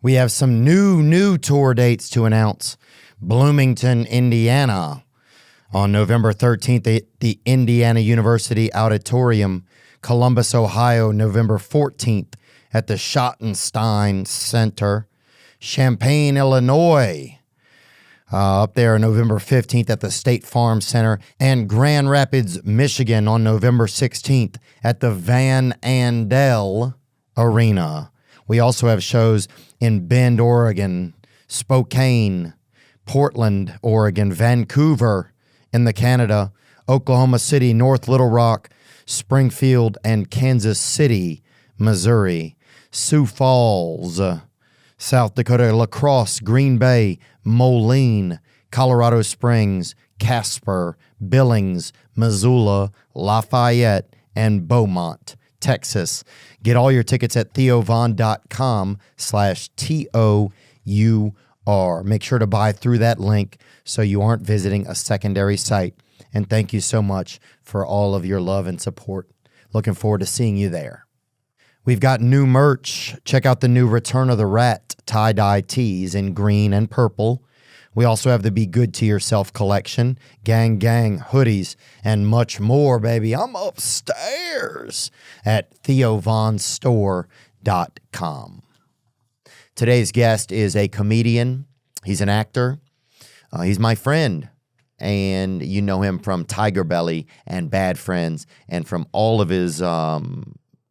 We have some new tour dates to announce. Bloomington, Indiana, on November 13th at the Indiana University Auditorium. Columbus, Ohio, November 14th at the Schottenstein Center. Champaign, Illinois, up there November 15th at the State Farm Center. And Grand Rapids, Michigan on November 16th at the Van Andel Arena. We also have shows in Bend, Oregon, Spokane, Portland, Oregon, Vancouver in the Canada, Oklahoma City, North Little Rock, Springfield, and Kansas City, Missouri, Sioux Falls, South Dakota, La Crosse, Green Bay, Moline, Colorado Springs, Casper, Billings, Missoula, Lafayette, and Beaumont, Texas. Get all your tickets at theovon.com/TOUR. Make sure to buy through that link so you aren't visiting a secondary site. And thank you so much for all of your love and support. Looking forward to seeing you there. We've got new merch. Check out the new Return of the Rat tie-dye tees in green and purple. We also have the Be Good to Yourself collection, Gang hoodies, and much more, baby. I'm upstairs at theovonstore.com. Today's guest is a comedian. He's an actor. He's my friend. And you know him from TigerBelly and Bad Friends and from all of his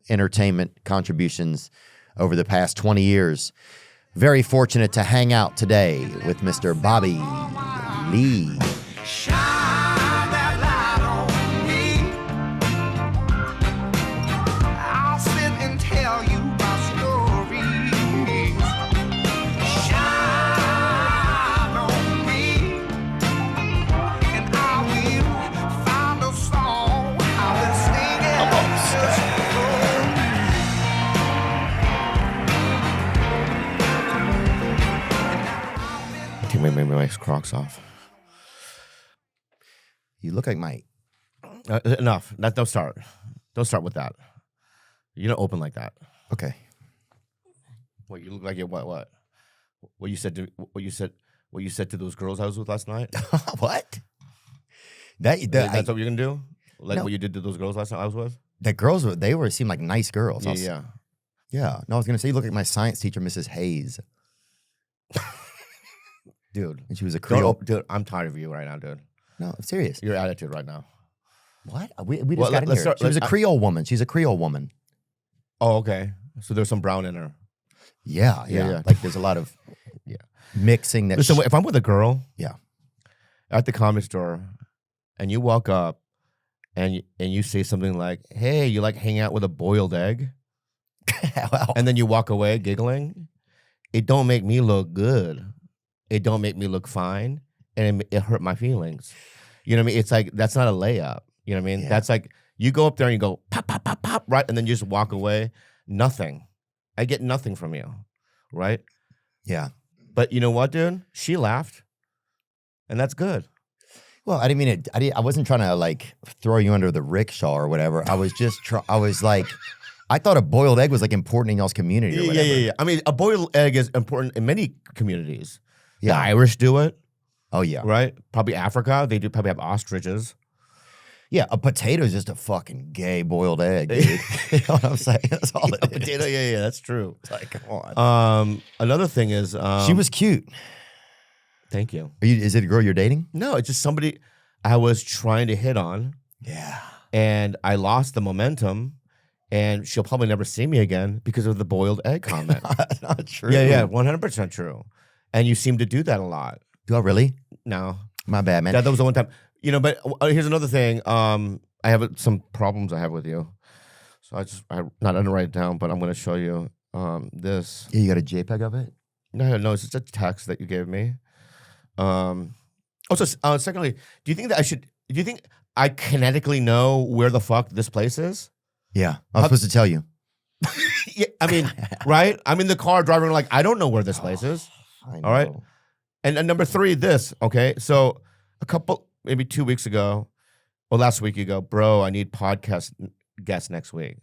entertainment contributions over the past 20 years. Very fortunate to hang out today with Mr. Bobby Lee. Maybe my Crocs off. You look like my... Enough. Don't start. Don't start with that. You don't open like that. Okay. What, you look like you what? What you said to those girls I was with last night? What? That's what you're gonna do? Like no. What you did to those girls last night I was with? The girls seemed like nice girls. Yeah. Yeah. No, I was gonna say you look like my science teacher, Mrs. Hayes. Dude. And she was a Creole. Dude, I'm tired of you right now, dude. No, I'm serious. Your attitude right now. What? We just got in here. She was a Creole woman. She's a Creole woman. Oh, okay. So there's some brown in her. Yeah. Like there's a lot of mixing. Listen, if I'm with a girl at the comedy store and you walk up and you say something like, hey, you like hanging out with a boiled egg? Wow. And then you walk away giggling, it don't make me look good. It don't make me look fine, and it hurt my feelings. You know what I mean? It's like, that's not a layup. You know what I mean? Yeah. That's like, you go up there and you go, pop, pop, pop, pop, right? And then you just walk away. Nothing. I get nothing from you, right? Yeah. But you know what, dude? She laughed, and that's good. Well, I didn't mean it. I wasn't trying to like throw you under the rickshaw or whatever. I was just I was like, I thought a boiled egg was like important in y'all's community or whatever. Yeah. I mean, a boiled egg is important in many communities. Yeah. The Irish do it. Oh, yeah. Right? Probably Africa. They do probably have ostriches. Yeah, a potato is just a fucking gay boiled egg, dude. You know what I'm saying? That's all it is. Potato, yeah, that's true. It's like, come on. Another thing is... she was cute. Thank you. Is it a girl you're dating? No, it's just somebody I was trying to hit on. Yeah. And I lost the momentum, and she'll probably never see me again because of the boiled egg comment. That's not true. Yeah, 100% true. And you seem to do that a lot. Do I really? No. My bad, man. That was the one time. You know, but here's another thing. I have some problems I have with you. So I'm not going to write it down, but I'm going to show you this. Yeah, you got a JPEG of it? No, it's just a text that you gave me. Secondly, do you think I kinetically know where the fuck this place is? Yeah, I was supposed to tell you. Yeah, I mean, right? I'm in the car driving like, I don't know where this place is. I know. All right? And number three, this, okay? So maybe 2 weeks ago, or last week you go, bro, I need podcast guests next week.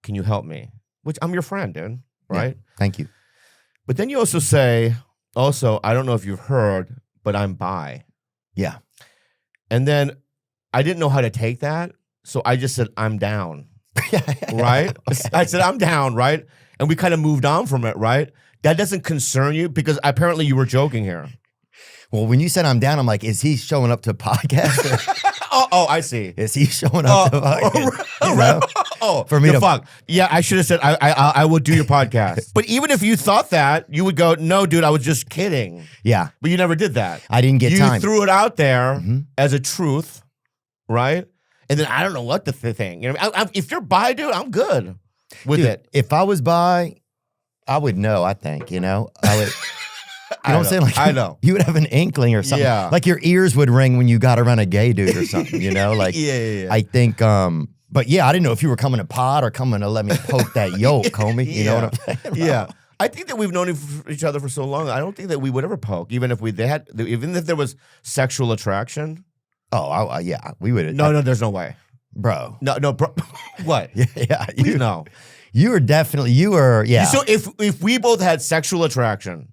Can you help me? Which I'm your friend, dude, right? Yeah, thank you. But then you also say, I don't know if you've heard, but I'm bi. Yeah. And then I didn't know how to take that. So I just said, I'm down. Right? Okay. I said, I'm down, right? And we kind of moved on from it, right? That doesn't concern you because apparently you were joking here. Well, when you said I'm down, I'm like, is he showing up to podcast? Oh, I see. Is he showing up to podcast? For me to fuck. Yeah, I should have said I will do your podcast. But even if you thought that, you would go, no, dude, I was just kidding. Yeah. But you never did that. I didn't get time. You threw it out there as a truth, right? And then I don't know what the thing. You know, if you're bi, dude, I'm good with it. If I was bi, I would know, I think, I would. You know what I'm saying? Like, I know. You would have an inkling or something. Yeah. Like your ears would ring when you got around a gay dude or something, Like, yeah. I think, but yeah, I didn't know if you were coming to pod or coming to let me poke that yolk, homie. You know what I'm saying? Yeah. I think that we've known each other for so long. I don't think that we would ever poke, even if there was sexual attraction. Oh, yeah, we would. No, there's no way. Bro. No, bro. What? Yeah. You know. You were, yeah. So if we both had sexual attraction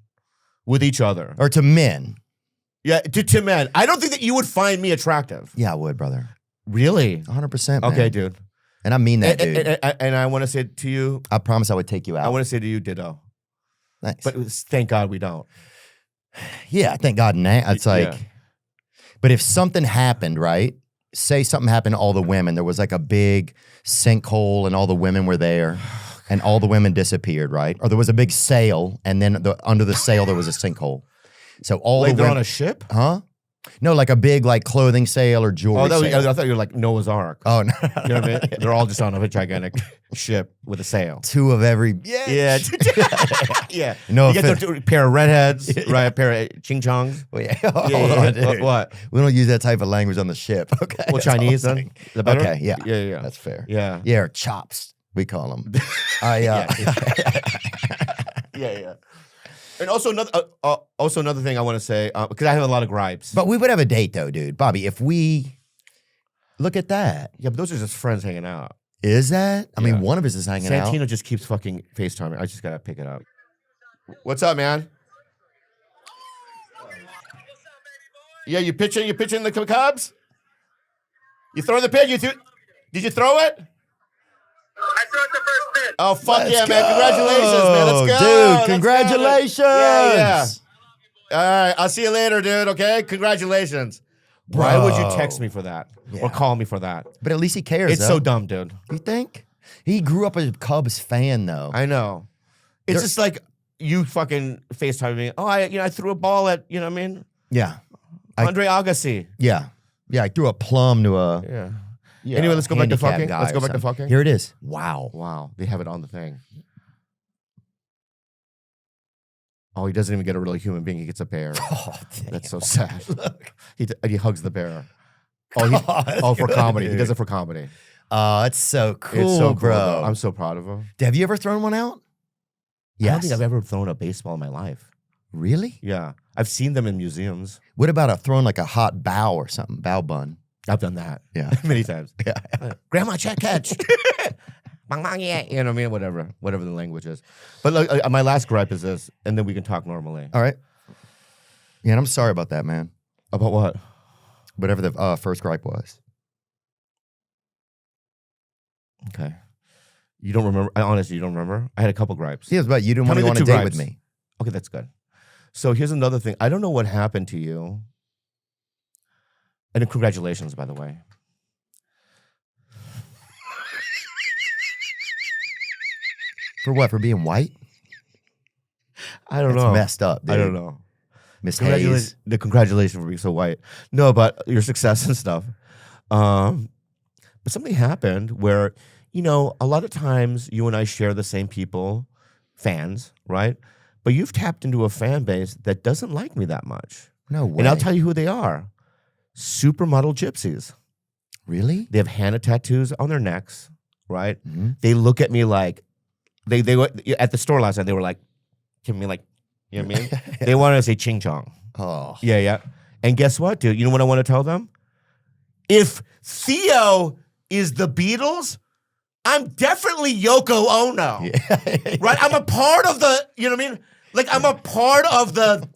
with each other. Or to men. Yeah, to men. I don't think that you would find me attractive. Yeah, I would, brother. Really? 100%, man. Okay, dude. And I mean that, dude. And I want to say to you. I promise I would take you out. I want to say to you, ditto. Thanks. But thank God we don't. Yeah, thank God. It's like, but if something happened, right? Say something happened to all the women. There was like a big sinkhole and all the women were there and all the women disappeared, right? Or there was a big sail and then under the sail there was a sinkhole. So all like the they're women, on a ship? Huh? No, like a big like clothing sale or jewelry sale. I thought you were like Noah's Ark. Oh, no. You know what I mean? They're all just on a gigantic ship with a sail. Two of every. Yeah. Yeah. No, you get a pair of redheads, right? A pair of ching chongs. Well, hold on, dude. What? We don't use that type of language on the ship. Okay. Well, Chinese then? The better? Okay, yeah. Yeah. That's fair. Yeah. Yeah, or chops, we call them. Yeah. And also another thing I want to say, because I have a lot of gripes. But we would have a date though, dude. Bobby, if we look at that. Yeah, but those are just friends hanging out. Is that? I mean, one of us is hanging out. Santino just keeps fucking FaceTiming. I just gotta pick it up. What's up, man? Yeah, you pitching the Cubs? You throw the pitch? Did you throw it? I threw it the first pitch. Oh, fuck Let's yeah, go. man. Congratulations, man. Let's go. Dude, Let's congratulations. go. Yeah. All right, I'll see you later, dude, okay? Congratulations. Bro. Why would you text me for that? Yeah. Or call me for that? But at least he cares, It's so dumb, dude. You think? He grew up a Cubs fan, though. I know. It's just like you fucking FaceTime me. Oh, I threw a ball at, you know what I mean? Yeah. Andre Agassi. Yeah. Yeah, I threw a plum to a... Yeah. Yeah, Anyway, let's go back to handicap fucking. guy Let's or go back to something. fucking. Here it is. Wow. Wow. They have it on the thing. Oh, he doesn't even get a real human being. He gets a bear. Oh, damn. That's so sad. Look. He hugs the bear. Oh, for good, comedy. dude. He does it for comedy. Oh, it's so cool, It's so cool, bro. though. I'm so proud of him. Have you ever thrown one out? I don't think I've ever thrown a baseball in my life. Really? Yeah. I've seen them in museums. What about throwing like a hot bow or something? Bow bun. I've done that. Yeah. Many times. Yeah. Grandma, catch. Bang, bang, yeah. You know what I mean? Whatever the language is. But look, my last gripe is this, and then we can talk normally. All right. Yeah, and I'm sorry about that, man. About what? Whatever the first gripe was. Okay. You don't remember? Honestly, you don't remember? I had a couple gripes. Yeah, it was about you didn't Tell want me to the go on a two date gripes. with me. Okay, that's good. So here's another thing. I don't know what happened to you. And congratulations, by the way. For what? For being white? I don't That's know. messed up, dude. I don't know. Miss Hayes. The congratulations for being so white. No, but your success and stuff. But something happened where, a lot of times you and I share the same people, fans, right? But you've tapped into a fan base that doesn't like me that much. No way. And I'll tell you who they are. Supermodel gypsies. Really? They have henna tattoos on their necks, right? Mm-hmm. They look at me like, they were at the store last night, they were like, giving me like, you know what I mean? They wanted to say ching chong. Oh. Yeah. And guess what, dude? You know what I want to tell them? If Theo is the Beatles, I'm definitely Yoko Ono. Yeah. Right? I'm a part of the, you know what I mean? Like I'm a part of the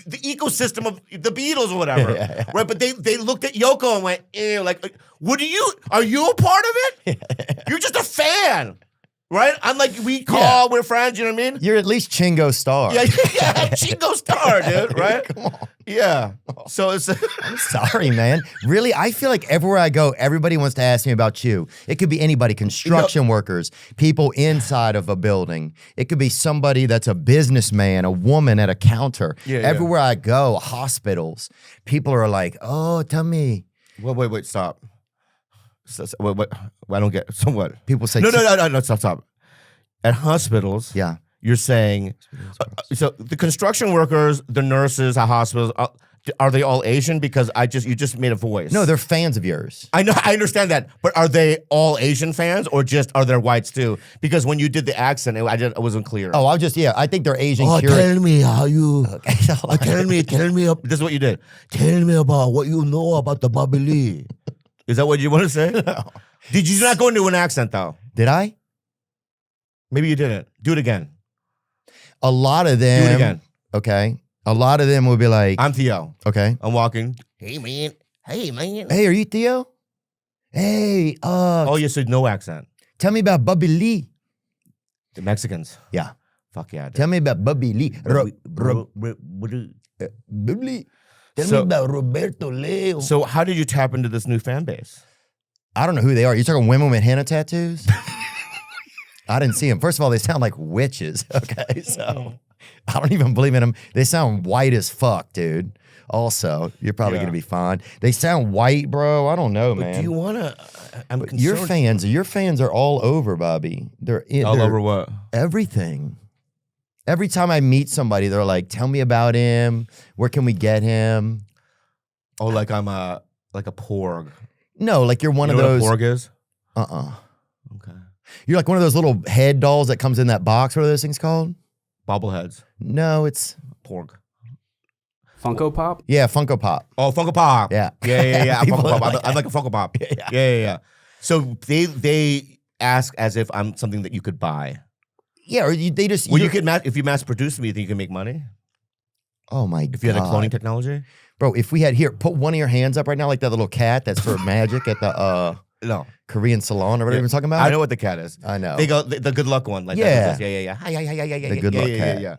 ecosystem of the Beatles or whatever, right? But they looked at Yoko and went, ew, like, are you a part of it? You're just a fan, right? I'm like, we're friends, you know what I mean? You're at least Chingo Star. Yeah, Chingo Star, dude, right? Come on. Yeah. So it's I'm sorry, man. Really, I feel like everywhere I go, everybody wants to ask me about you. It could be anybody, construction workers, people inside of a building. It could be somebody that's a businessman, a woman at a counter. Everywhere I go, hospitals, people are like, oh, tell me. Wait, stop. Wait, I don't get. So what? People say, no, stop. At hospitals, yeah. You're saying, so the construction workers, the nurses at hospitals, are they all Asian? Because you just made a voice. No, they're fans of yours. I know, I understand that, but are they all Asian fans or just are there whites too? Because when you did the accent, it wasn't clear. Oh, I think they're Asian. Oh, tell me how you. Okay, tell me. This is what you did. Tell me about what you know about the Bobby Lee. Is that what you want to say? No. Did you not go into an accent though? Did I? Maybe you didn't. Do it again. A lot of them. Do it again. Okay. A lot of them will be like, I'm Theo. Okay. I'm walking. Hey, man. Hey, are you Theo? Hey, oh, yes, so no accent. Tell me about Bobby Lee. The Mexicans. Yeah. Fuck yeah. Dude. Tell me about Bobby Lee. Bobby Lee. Tell me about Roberto Leo. So how did you tap into this new fan base? I don't know who they are. You're talking women with henna tattoos? I didn't see them. First of all, they sound like witches. Okay, so I don't even believe in them. They sound white as fuck, dude. Also, you're probably gonna be fine. They sound white, bro. I don't know, but man. Do you wanna? I'm concerned. Your fans are all over, Bobby. They're over what? Everything. Every time I meet somebody, they're like, "Tell me about him. Where can we get him?" Oh, like I'm a porg. No, like you're one of those. What a porg is? Okay. You're like one of those little head dolls that comes in that box. What are those things called? Bobbleheads. No, it's porg. Funko Pop? Yeah, Funko Pop. Oh, Funko Pop. Yeah. I'm Funko Pop. I'm like a Funko Pop. Yeah. So they ask as if I'm something that you could buy. Yeah, or they just. Well, if you mass produce me, you think you can make money? Oh my god! If you had a cloning technology, bro. If we had put one of your hands up right now, like that little cat that's for magic at the no Korean salon or whatever you're talking about. I know what the cat is. I know. They go the good luck one. Like yeah. Yeah. The good luck cat. Yeah.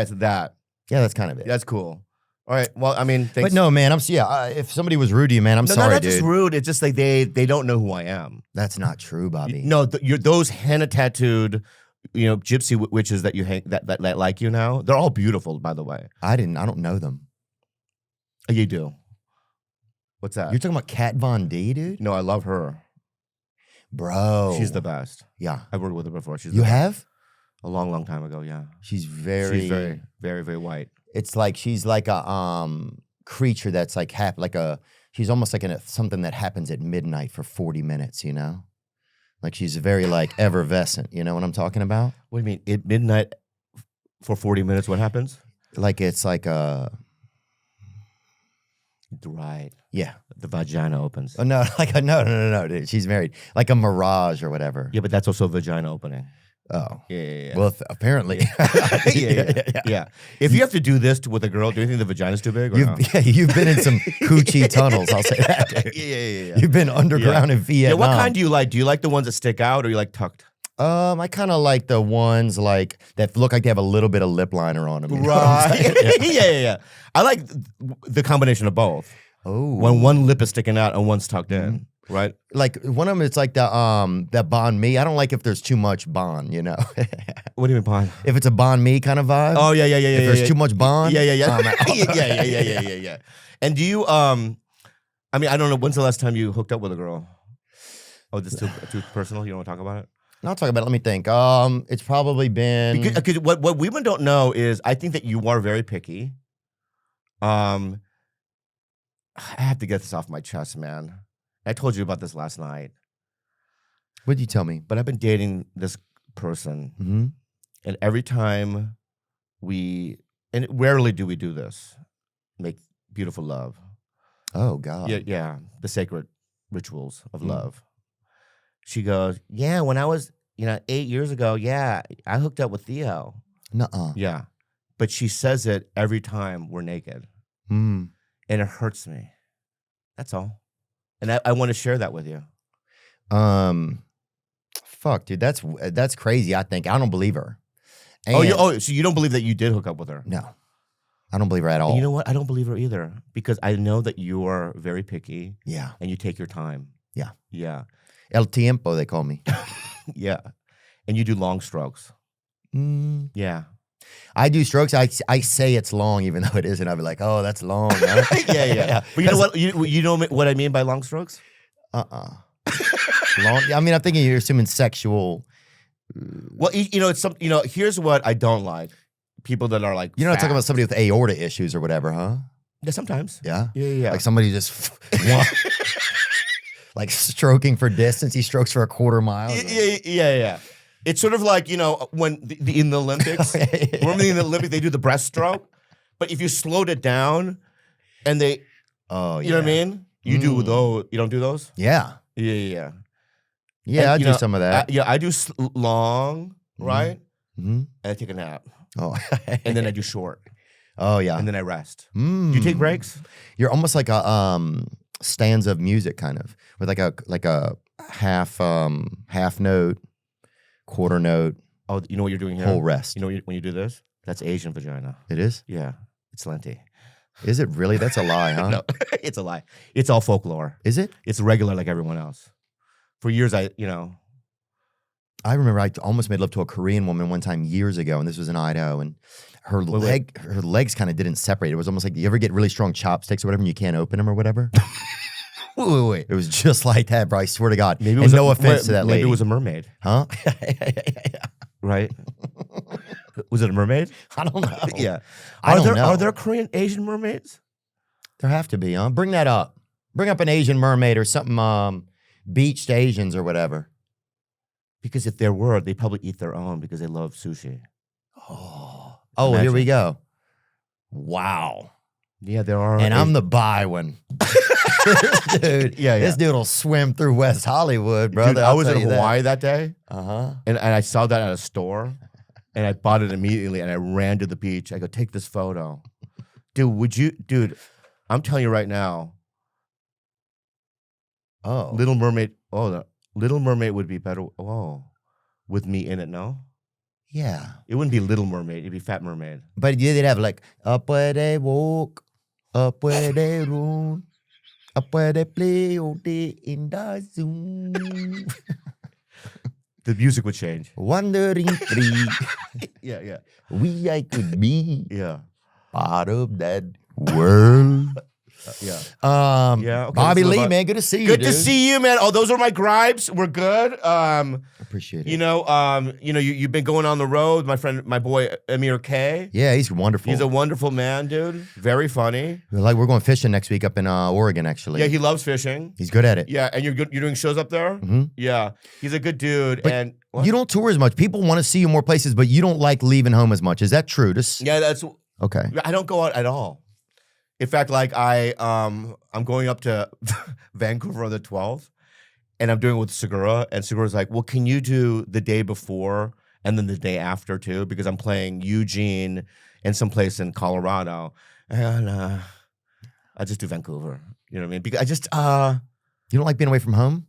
It's that. Yeah, that's kind of it. That's cool. All right. Well, I mean, thanks. But no, man. If somebody was rude to you, man, I'm sorry, not dude. just rude. It's just like they don't know who I am. That's not true, Bobby. No, you're those henna tattooed, gypsy witches that you hang that like you now. They're all beautiful, by the way. I don't know them. Oh, you do. What's that? You're talking about Kat Von D, dude? No, I love her. Bro. She's the best. Yeah. I've worked with her before. You have? A long, long time ago, yeah. She's very, very, very white. It's like she's like a creature that's like she's almost like something that happens at midnight for 40 minutes, you know? Like she's very like effervescent, you know what I'm talking about? What do you mean? At midnight for 40 minutes, what happens? Like it's like a... Right. Yeah. The vagina opens. Oh, no, no, dude. She's married. Like a mirage or whatever. Yeah, but that's also vagina opening. Oh. Yeah. Well, apparently. Yeah. If you have to do this with a girl, do you think the vagina's too big or no? You've been in some coochie tunnels, I'll say that, dude. Yeah. You've been underground in Vietnam. Yeah, what kind do you like? Do you like the ones that stick out or you like tucked? I kind of like the ones like that look like they have a little bit of lip liner on them. Right. Yeah. I like the combination of both. Oh. When one lip is sticking out and one's tucked in, right? Like one of them, it's like the that banh mi. I don't like if there's too much banh, you know. What do you mean banh? If it's a banh mi kind of vibe. Oh yeah. If there's too much banh. Yeah. Yeah. And do you I mean, I don't know, when's the last time you hooked up with a girl? Oh, this too personal? You don't want to talk about it? I'll talk about it. Let me think. It's probably been because what women don't know is I think that you are very picky. I have to get this off my chest, man. I told you about this last night. What did you tell me? But I've been dating this person, and every time and rarely do we do this, make beautiful love. Oh God. Yeah, the sacred rituals of love. She goes, yeah, when I was, 8 years ago, yeah, I hooked up with Theo. Nuh-uh. Yeah. But she says it every time we're naked. Mm. And it hurts me. That's all. And I want to share that with you. Fuck, dude, that's crazy. I think I don't believe her. So you don't believe that you did hook up with her? No, I don't believe her at all. And you know what? I don't believe her either because I know that you are very picky. Yeah, And you take your time. yeah. Yeah. El tiempo, they call me. Yeah. And you do long strokes. Mm. Yeah. I do strokes. I say it's long, even though it isn't. I'll be like, oh, that's long. Huh? Yeah. But you know what? You know what I mean by long strokes? Long. I mean, I'm thinking you're assuming sexual. Well, it's some. Here's what I don't like: people that are like. You're not fat. talking about somebody with aorta issues or whatever, huh? Yeah, sometimes. Yeah. Yeah. Like somebody just like stroking for distance. He strokes for a quarter mile. Yeah. It's sort of like when in the Olympics. Remember in the Olympics they do the breaststroke, but if you slowed it down, and they, you know what I mean? You do those. You don't do those. Yeah. Yeah. Yeah, And, I do some of that. I do long, right? Mm-hmm. And I take a nap, Oh. and then I do short, Oh yeah. and then I rest. Mm. Do you take breaks? You're almost like a stanza of music, kind of, with like a half note, quarter note, Oh, you know what you're doing here? whole rest. You know when you do this? That's Asian vagina. It is? Yeah, it's lenti. Is it really? That's a lie, huh? No, it's a lie. It's all folklore. Is it? It's regular like everyone else. For years, I remember I almost made love to a Korean woman one time years ago, and this was in Idaho, and her legs kind of didn't separate. It was almost like, you ever get really strong chopsticks or whatever and you can't open them or whatever? wait. It was just like that, bro. I swear to God. Maybe it and was no offense to that lady. Maybe it was a mermaid, huh? right? Was it a mermaid? I don't know. Yeah. I don't know. Are there Korean Asian mermaids? There have to be, huh? Bring that up. Bring up an Asian mermaid or something, beached Asians or whatever. Because if there were, they probably eat their own because they love sushi. Oh, here we Imagine. go. Wow. Yeah, there are. And I'm the bi one. Dude, Yeah. this dude will swim through West Hollywood, brother. Dude, I was in Hawaii that day, Uh-huh. and I saw that at a store, and I bought it immediately, and I ran to the beach. I go, take this photo. Dude, I'm telling you right now, Oh. Little Mermaid, Little Mermaid would be better, with me in it, no? Yeah. It wouldn't be Little Mermaid, it'd be Fat Mermaid. But they'd have like, up where they walk, up where they run, up where they play all day in the Zoom. The music would change. Wandering free, Yeah. I could be Yeah. part of that world. Yeah. Yeah. Okay, Bobby let's move Lee, on. man, good to see you. Good to dude. see you, man. Oh, those are my gripes. We're good. Appreciate it. You've been going on the road. My boy Amir K. Yeah, he's wonderful. He's a wonderful man, dude. Very funny. we're going fishing next week up in Oregon, actually. Yeah, he loves fishing. He's good at it. Yeah, and you're good. You're doing shows up there. Mm-hmm. Yeah, he's a good dude. But and you don't tour as much. People want to see you more places, but you don't like leaving home as much. Is that true? Yeah, that's Okay. I don't go out at all. In fact, like I'm going up to Vancouver on the 12th, and I'm doing it with Segura, and Segura's like, well, can you do the day before and then the day after too? Because I'm playing Eugene and someplace in Colorado, and I just do Vancouver. You know what I mean? Because I just You don't like being away from home?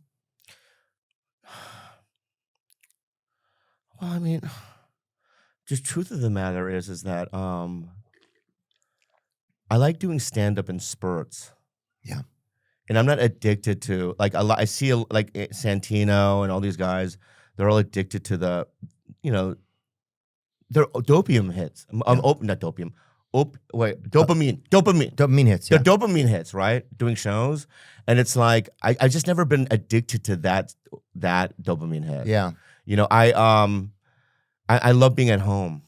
well, I mean, just truth of the matter is that I like doing stand up in spurts. Yeah. And I'm not addicted to I see like Santino and all these guys. They're all addicted to the, they're dopium hits. Not dopium. Dopamine. Dopamine hits. The Yeah. dopamine hits, right? Doing shows, and it's like I just never been addicted to that dopamine hit. Yeah. I love being at home.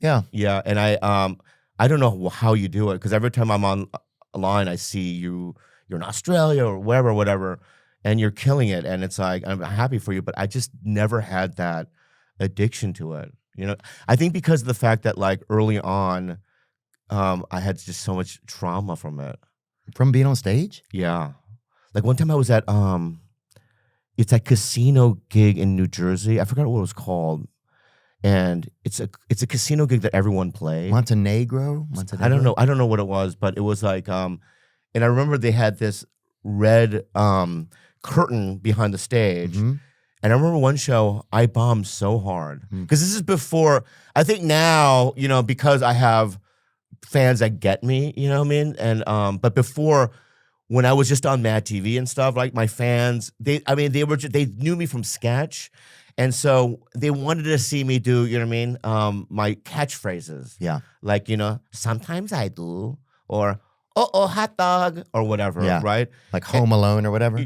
Yeah. Yeah, and I don't know how you do it because every time I'm online, I see you're in Australia or whatever, and you're killing it, and it's like I'm happy for you, but I just never had that addiction to it. I think because of the fact that like early on, I had just so much trauma from it. From being on stage? Yeah, like one time I was at it's a casino gig in New Jersey. I forgot what it was called. and it's a casino gig that everyone plays. Montenegro? I don't know what it was, but it was like and I remember they had this red curtain behind the stage. Mhm. And I remember one show I bombed so hard because this is before. I think now, because I have fans that get me, you know what I mean. And but before, when I was just on Mad TV and stuff, like my fans, they knew me from sketch, and so they wanted to see me do, you know what I mean, my catchphrases. Yeah. Like sometimes I do, or oh hot dog, or whatever. Yeah. Right. Like Home Alone or whatever.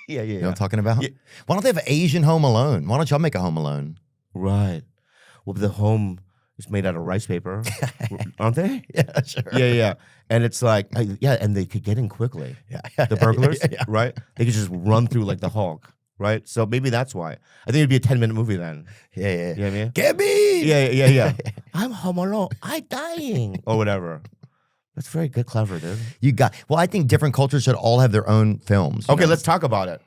Yeah. You know what I'm talking about? Yeah. Why don't they have an Asian Home Alone? Why don't y'all make a Home Alone? Right. Well, the home is made out of rice paper, aren't they? Yeah, sure. Yeah. And it's like, and they could get in quickly. Yeah. The burglars, Yeah. right? They could just run through like the Hulk, right? So maybe that's why. I think it'd be a 10-minute movie then. Yeah. You know what I mean? Get me! Yeah. I'm home alone. I'm dying. Or whatever. That's very good, clever, dude. I think different cultures should all have their own films. you Okay, know? let's talk about it.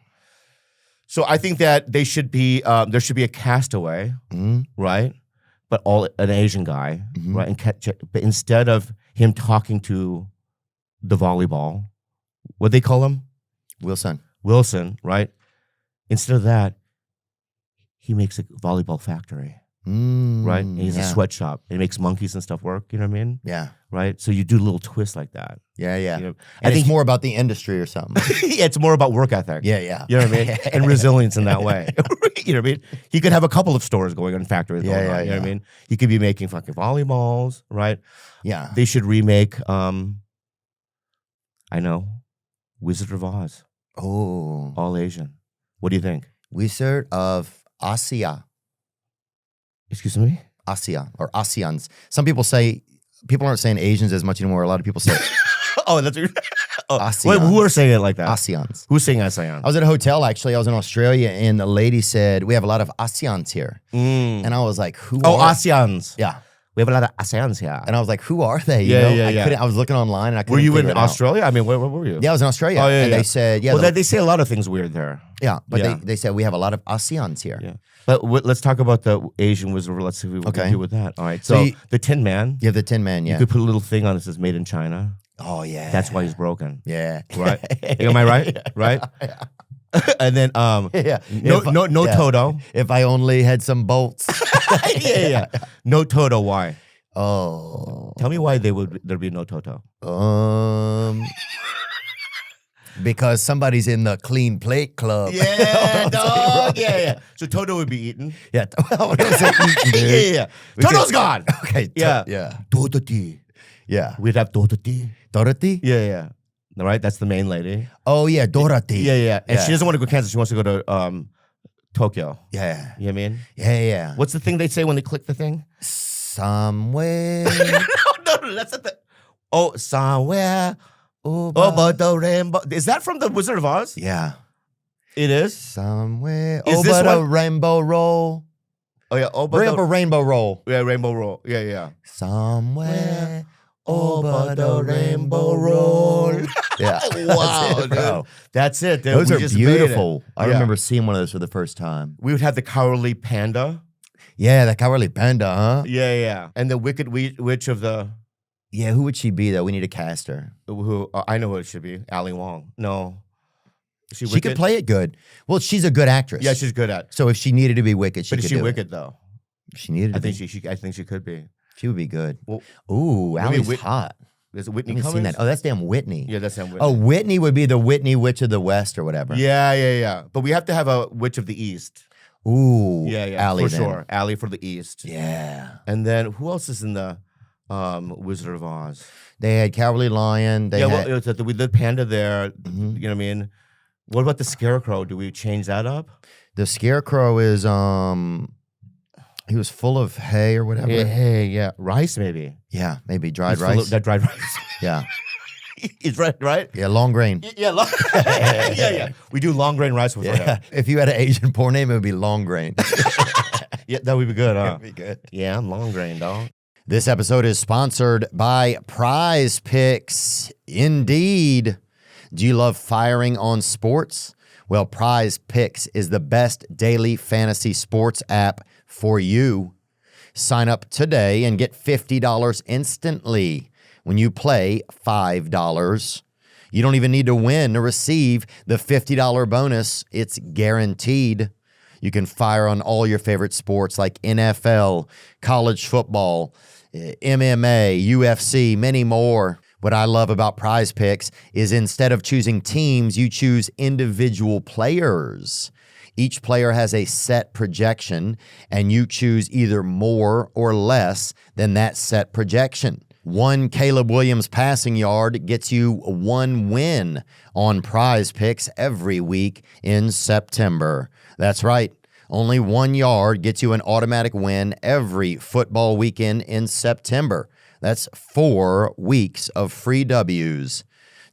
So I think that they should be there should be a castaway, right? But all an Asian guy, right? But instead of him talking to the volleyball, what they call him? Wilson, right? Instead of that, he makes a volleyball factory, right? And he's a sweatshop. And he makes monkeys and stuff work. You know what I mean? Yeah. Right. So you do a little twist like that. Yeah. You know? And it's more about the industry or something. It's more about work ethic. Yeah. You know what I mean? And resilience in that way. You know what I mean? He could have a couple of stores going on, factories going on. You know what I mean? He could be making fucking volleyballs, right? Yeah. They should remake, I know, Wizard of Oz. Oh. All Asian. What do you think? Wizard of Asia. Excuse me? Asia or ASEANs. Some people aren't saying Asians as much anymore. A lot of people say Oh, that's ASEAN. Wait, who are saying it like that? ASEANs. Who's saying ASEAN? I was at a hotel, actually. I was in Australia, and the lady said, we have a lot of ASEANs here. And I was like, who Oh, are ASEANs. Yeah. We have a lot of ASEANs here. And I was like, who are they? You Yeah, know? yeah. I was looking online, and I couldn't Were you figure in it out. Australia? I mean, where were you? Yeah, I was in Australia. Oh, yeah, and yeah. they said, Well, they say a lot of things weird there. yeah, but Yeah. they said we have a lot of ASEANs here. Yeah. But let's talk about the Asian Wizard. Let's see what we can do with that. All right. So the Tin Man. You have the Tin Man, You yeah. could put a little thing on it that says made in China. Oh, yeah. That's why he's broken. Yeah. Right? Am I right? Right? And then Yeah. no Toto. If I only had some bolts. Yeah. No Toto, why? Oh. Tell me why there'd be no Toto. Because somebody's in the clean plate club. dog. Yeah. So Toto would be eaten. Yeah. I was gonna say eaten, dude. Yeah. Toto's gone. Okay. Yeah. Dorothy. Yeah. We'd have Dorothy. Dorothy? Yeah. All right, that's the main lady. Oh, yeah. Dorothy. Yeah. And she doesn't want to go to Kansas. She wants to go to Tokyo. Yeah. You know what I mean? Yeah. What's the thing they say when they click the thing? Somewhere. No, that's not the. Oh, somewhere over the rainbow. Is that from the Wizard of Oz? Yeah. It is. Somewhere Is over this the one- rainbow roll. Oh yeah, over Bring up the a rainbow roll. rainbow roll. Yeah. Somewhere over the rainbow roll. Yeah. Wow, That's it, bro. That's it. Dude. Those We are just made it. beautiful. I Yeah. remember seeing one of those for the first time. We would have the cowardly panda. Yeah, that cowardly panda, huh? Yeah. And the wicked witch of the. Yeah, who would she be, though? We need to cast her. Who I know who it should be. Ali Wong. No. Is She wicked? could play it good. Well, she's a good actress. Yeah, she's good at. So if she needed to be wicked, she But could is she do wicked it. though? If she needed to I think be. I think she could be. She would be good. Well, Ooh, maybe Allie's hot. There's a I Whitney haven't Cummings. seen that. Oh, that's damn Whitney. Yeah, that's him. Oh, Whitney would be the Whitney Witch of the West or whatever. Yeah. But we have to have a witch of the East. Ooh. Yeah. Allie for then. sure. Allie for the East. Yeah. And then who else is in the Wizard of Oz? They had Cowardly Lion. They had, Well, it was we did Panda there. Mhm. You know what I mean? What about the Scarecrow? Do we change that up? the Scarecrow is he was full of hay or whatever. Yeah. Rice maybe. Yeah, maybe dried He's full rice. of- that dried rice. Yeah. It's right? Yeah, long grain. Yeah. Yeah. We do long grain rice with Yeah. him. If you had an Asian porn name, it would be long grain. Yeah, that would be good, huh? That'd be good. Yeah, I'm long grain, dog. This episode is sponsored by Prize Picks. Indeed. Do you love firing on sports? Well, Prize Picks is the best daily fantasy sports app for you. Sign up today and get $50 instantly when you play $5. You don't even need to win to receive the $50 bonus. It's guaranteed. You can fire on all your favorite sports like NFL, college football, MMA, UFC, many more. What I love about Prize Picks is instead of choosing teams, you choose individual players. Each player has a set projection, and you choose either more or less than that set projection. One Caleb Williams passing yard gets you one win on Prize Picks every week in September. That's right. Only 1 yard gets you an automatic win every football weekend in September. That's 4 weeks of free W's.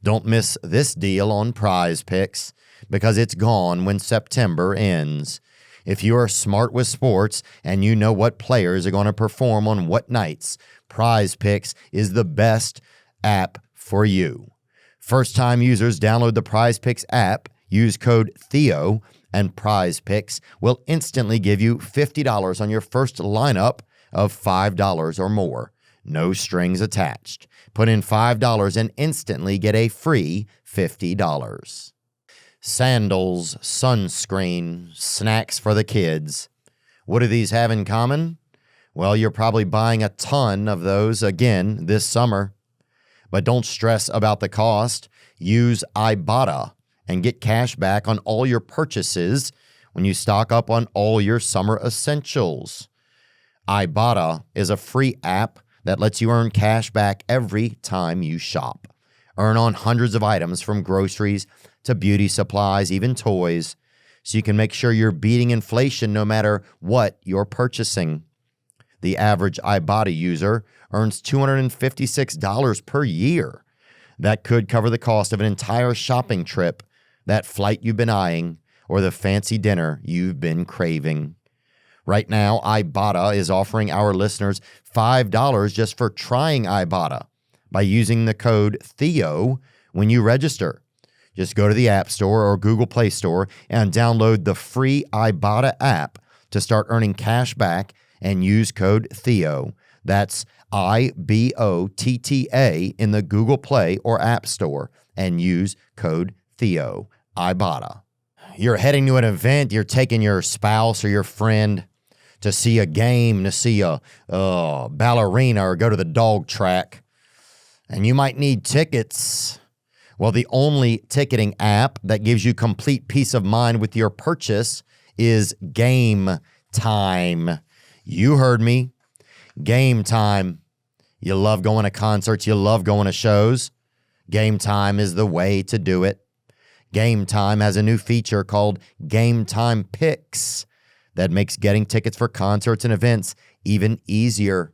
Don't miss this deal on Prize Picks because it's gone when September ends. If you are smart with sports and you know what players are going to perform on what nights, Prize Picks is the best app for you. First-time users download the Prize Picks app, use code Theo, and Prize Picks will instantly give you $50 on your first lineup of $5 or more. No strings attached. Put in $5 and instantly get a free $50. Sandals, sunscreen, snacks for the kids. What do these have in common? Well, you're probably buying a ton of those again this summer. But don't stress about the cost. Use Ibotta and get cash back on all your purchases when you stock up on all your summer essentials. Ibotta is a free app that lets you earn cash back every time you shop. Earn on hundreds of items from groceries to beauty supplies, even toys, so you can make sure you're beating inflation no matter what you're purchasing. The average Ibotta user earns $256 per year. That could cover the cost of an entire shopping trip, that flight you've been eyeing, or the fancy dinner you've been craving. Right now, Ibotta is offering our listeners $5 just for trying Ibotta by using the code Theo when you register. Just go to the App Store or Google Play Store and download the free Ibotta app to start earning cash back and use code Theo. That's IBOTTA in the Google Play or App Store and use code Theo. Ibotta. You're heading to an event, you're taking your spouse or your friend to see a game, to see a ballerina or go to the dog track, and you might need tickets. Well, the only ticketing app that gives you complete peace of mind with your purchase is Game Time. You heard me. Game Time. You love going to concerts. You love going to shows. Game Time is the way to do it. Game Time has a new feature called Game Time Picks that makes getting tickets for concerts and events even easier.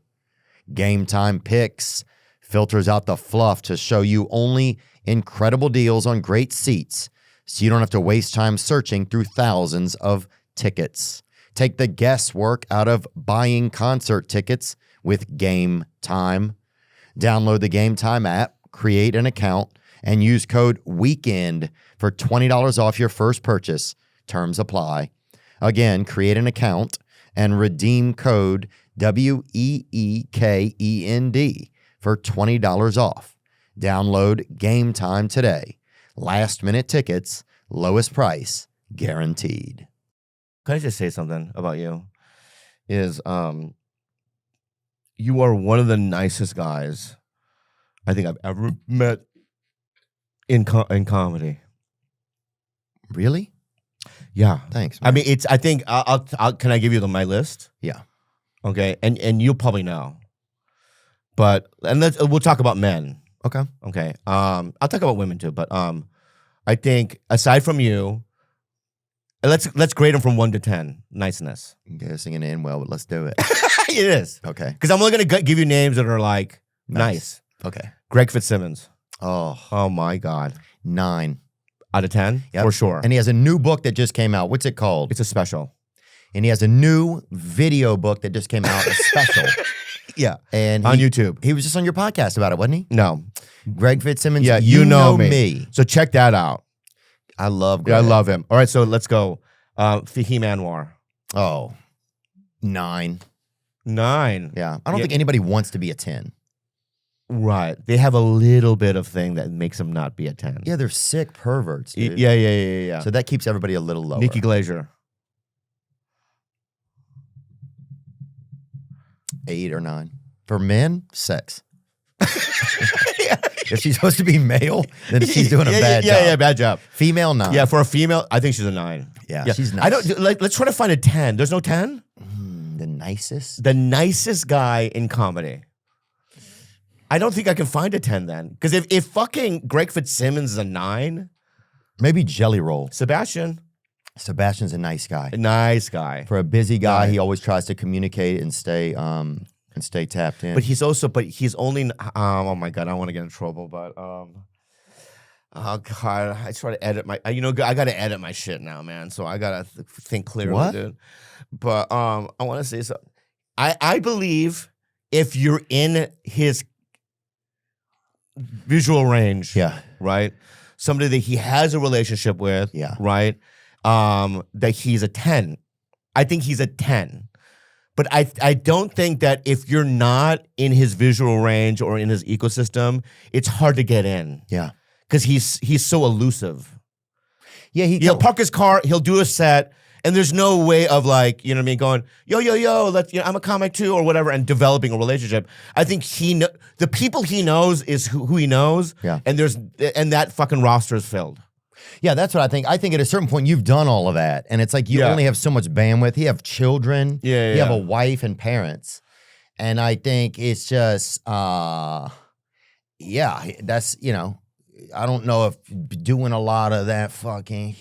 Game Time Picks filters out the fluff to show you only incredible deals on great seats, so you don't have to waste time searching through thousands of tickets. Take the guesswork out of buying concert tickets with Game Time. Download the Game Time app, create an account, and use code WEEKEND for $20 off your first purchase. Terms apply. Again, create an account and redeem code WEEKEND for $20 off. Download Game Time today. Last minute tickets, lowest price, guaranteed. Can I just say something about you? Is you are one of the nicest guys I think I've ever met in comedy. Really? Yeah. Thanks, I man. mean, it's. I think I'll. Can I give you my list? Yeah. Okay, and you'll probably know. But we'll talk about men. Okay. Okay. I'll talk about women too. But I think aside from you, let's grade them from 1 to 10. Niceness. I'm guessing it in well, but let's do it. It is. Okay. Because I'm only gonna give you names that are like nice. Okay. Greg Fitzsimmons. Oh, Oh my God. 9. Out of 10? Yep. For sure. And he has a new book that just came out. What's it called? It's a special. And he has a new video book that just came out, a special. Yeah. And On YouTube. He was just on your podcast about it, wasn't he? No. Greg Fitzsimmons. Yeah, you know me. So check that out. I love Yeah, I Greg. love him. All right, so let's go. Fahim Anwar. Oh, 9. 9. Yeah. I don't think anybody wants to be a 10. Right. They have a little bit of thing that makes them not be a 10. Yeah, they're sick perverts, dude. Yeah. So that keeps everybody a little lower. Nikki Glaser. 8 or 9. For men, sex. If she's supposed to be male, then she's doing a bad job. Yeah, bad job. Female, 9. Yeah, for a female, I think she's a 9. Yeah, she's nice. I don't like. Let's try to find a 10. There's no 10. The nicest. The nicest guy in comedy. I don't think I can find a 10 then, because if fucking Greg Fitzsimmons is a 9, Maybe Jelly Roll. Sebastian's Sebastian's a nice guy. a nice guy. For a busy guy, Right. he always tries to communicate and stay tapped in. But he's only. Oh my god, I don't want to get in trouble, but oh god, I try to edit my. I got to edit my shit now, man. So I gotta think clearly, What? dude. But I want to say something. I believe if you're in his visual range, yeah. right, somebody that he has a relationship with, Yeah. right, that he's a 10. I think he's a 10. But I don't think that if you're not in his visual range or in his ecosystem, it's hard to get in. Yeah. Because he's so elusive. Yeah, He'll park his car, he'll do a set, and there's no way of like, you know what I mean, going, yo, I'm a comic too, or whatever, and developing a relationship. I think the people he knows is who he knows, Yeah. and that fucking roster is filled. Yeah, that's what I think. I think at a certain point you've done all of that, and it's like you Yeah. only have so much bandwidth. You have children. Yeah, You have yeah. a wife and parents, and I think it's just, that's I don't know if doing a lot of that fucking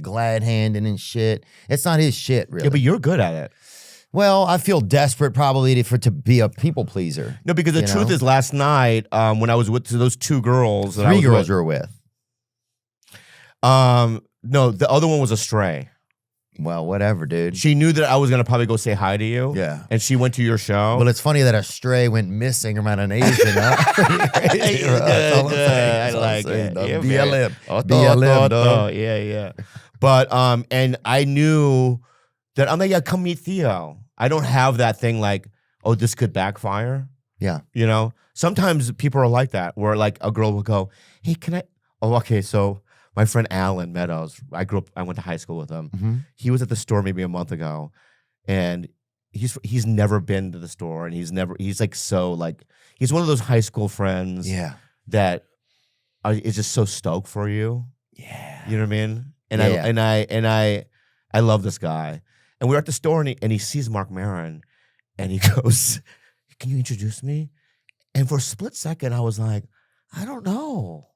glad handing and shit. It's not his shit, really. Yeah, but you're good at it. Well, I feel desperate probably to be a people pleaser. No, because the truth is, last night when I was with those 2 girls, that I 3 was girls with, you were with. No, the other one was a stray. Well, whatever, dude. She knew that I was gonna probably go say hi to you. Yeah. And she went to your show. Well, it's funny that a stray went missing around an Asian. Crazy, bro. That's all I'm saying. I like it. Dog. Yeah, BLM. man. BLM, dog. Yeah. But and I knew that I'm like, yeah, come meet Theo. I don't have that thing like, oh, this could backfire. Yeah. You know? Sometimes people are like that, where like a girl will go, hey, can I? Oh, okay, so my friend Alan Meadows, I went to high school with him. Mm-hmm. He was at the store maybe a month ago, and he's never been to the store, and he's like so like he's one of those high school friends Yeah. that is just so stoked for you. Yeah. You know what I mean? And Yeah. I love this guy. And we were at the store, and he sees Mark Maron, and he goes, "Can you introduce me?" And for a split second, I was like, I don't know.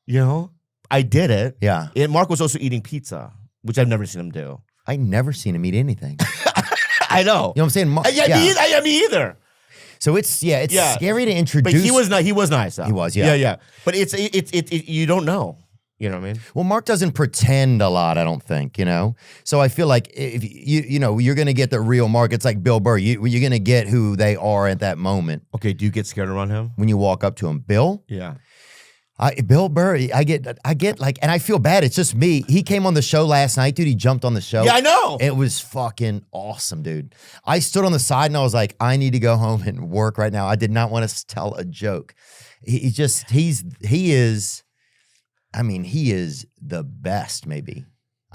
You know, I did it. Yeah. And Mark was also eating pizza, which I've never seen him do. I never seen him eat anything. I know. You know what I'm saying? Me either. So it's scary to But introduce. he was not. He was nice. Though. He was, yeah. yeah. But it's you don't know. You know what I mean? Well, Mark doesn't pretend a lot, I don't think, So I feel like if you're going to get the real Mark, it's like Bill Burr. You're going to get who they are at that moment Okay. Do you get scared around him? when you walk up to him. Bill? Yeah. Bill Burr, I get like, and I feel bad. It's just me. He came on the show last night, dude. He jumped on the show. Yeah, I know. It was fucking awesome, dude. I stood on the side and I was like, I need to go home and work right now. I did not want to tell a joke. He is the best, maybe.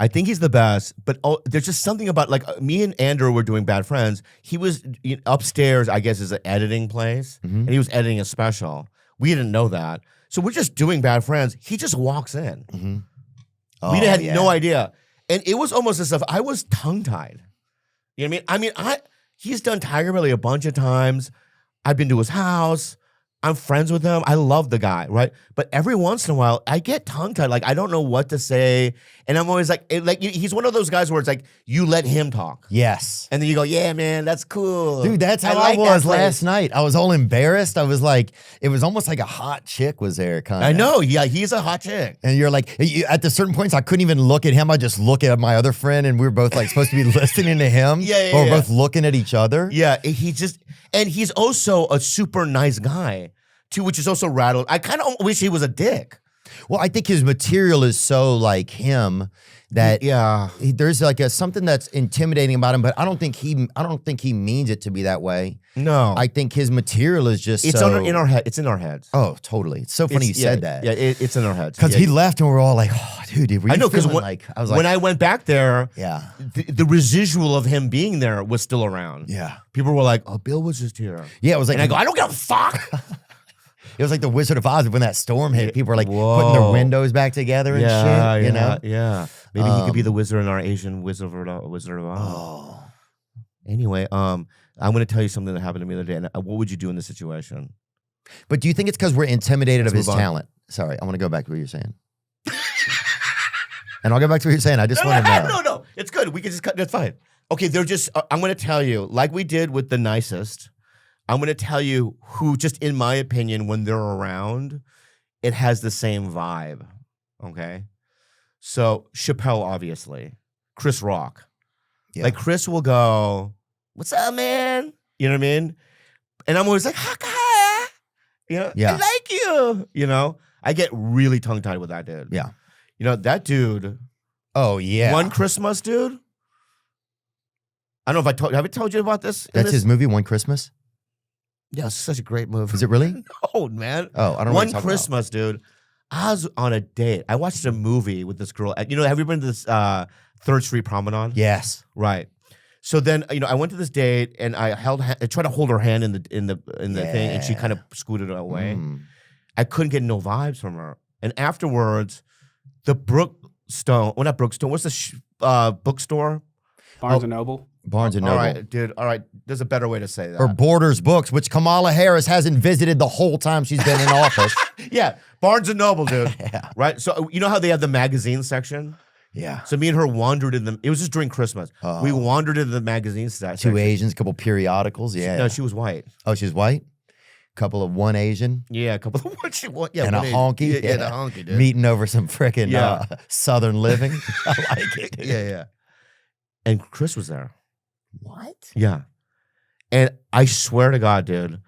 I think he's the best, but there's just something about like me and Andrew were doing Bad Friends. He was upstairs, I guess, is an editing place, and he was editing a special. We didn't know that, so we're just doing Bad Friends. He just walks in. Mm-hmm. We had no idea, and it was almost as if I was tongue tied. You know what I mean? He's done TigerBelly a bunch of times. I've been to his house. I'm friends with him. I love the guy, right? But every once in a while, I get tongue-tied. Like, I don't know what to say. And I'm always like he's one of those guys where it's like, you let him talk. Yes. And then you go, yeah, man, that's cool. Dude, that's how I like was that place. last night. I was all embarrassed. I was like, it was almost like a hot chick was there, kind of. I know. Yeah, he's a hot chick. And you're like, at the certain points, I couldn't even look at him. I just look at my other friend, and we were both like supposed to be listening to him. Yeah, Or we're both looking at each other. Yeah, and he's also a super nice guy, too, which is also rattled. I kind of wish he was a dick. Well, I think his material is so like him that Yeah. there's like something that's intimidating about him, but I don't think he means it to be that way. No. I think his material is just it's so, in our head. It's in our heads. Oh, totally. It's so funny you said that. Yeah, it's in our heads. Because Yeah. he left and we're all like, oh, dude, were you I know, because feeling like I was like, when I went back there, yeah, the residual of him being there was still around. yeah, People were like, "Oh, Bill was just here." yeah. It was like, And I go, "I don't give a fuck." it was like the Wizard of Oz when that storm hit. People were like Whoa. putting their windows back together and shit. You know? Yeah. Maybe he could be the wizard in our Asian Wizard of Oz. Oh, Anyway, I'm going to tell you something that happened to me the other day. And what would you do in this situation? but do you think it's because we're intimidated of Let's his move on. talent? Sorry, I want to go back to what you're saying. And I'll go back to what you're saying. I just want to know. No. It's good. We can just cut. That's fine. Okay, they're just. I'm going to tell you, like we did with the nicest. I'm going to tell you who, just in my opinion, when they're around, it has the same vibe. Okay, so Chappelle, obviously, Chris Rock. Yeah. Like Chris will go, "What's up, man?" You know what I mean? And I'm always like, "Haka," you know, Yeah. I like you. You know, I get really tongue tied with that dude. Yeah. You know that dude. Oh yeah. One Christmas, dude. I don't know if have I told you about this? That's his movie, One Christmas. Yeah, it's such a great movie. Is it really? Oh man. Oh, I don't know. what One you're talking Christmas, dude. I was on a date. I watched a movie with this girl. You know, have you been to this 3rd Street Promenade? about. Yes. Right. So then, I went to this date and I tried to hold her hand in the thing, and she kind of scooted away. Mm. I couldn't get no vibes from her. And afterwards, the Brookstone, well, not Brookstone, what's the bookstore? Barnes and Noble. Barnes and All Noble. right, dude. All right. There's a better way to say that. Or Borders Books, which Kamala Harris hasn't visited the whole time she's been in office. Yeah, Barnes and Noble, dude. Yeah. Right? So you know how they have the magazine section? Yeah. So me and her wandered in them. It was just during Christmas. Oh. We wandered in the magazine section. 2 Asians, a couple periodicals. Yeah. No, she was white. Oh, she's white? Couple of one Asian Yeah, a couple of what she what? Yeah, and a one Asian. honky. Yeah, the honky, dude. Meeting over some frickin' Yeah. Southern living. I like it. Dude. Yeah. And Chris was there. What? Yeah. And I swear to God, dude,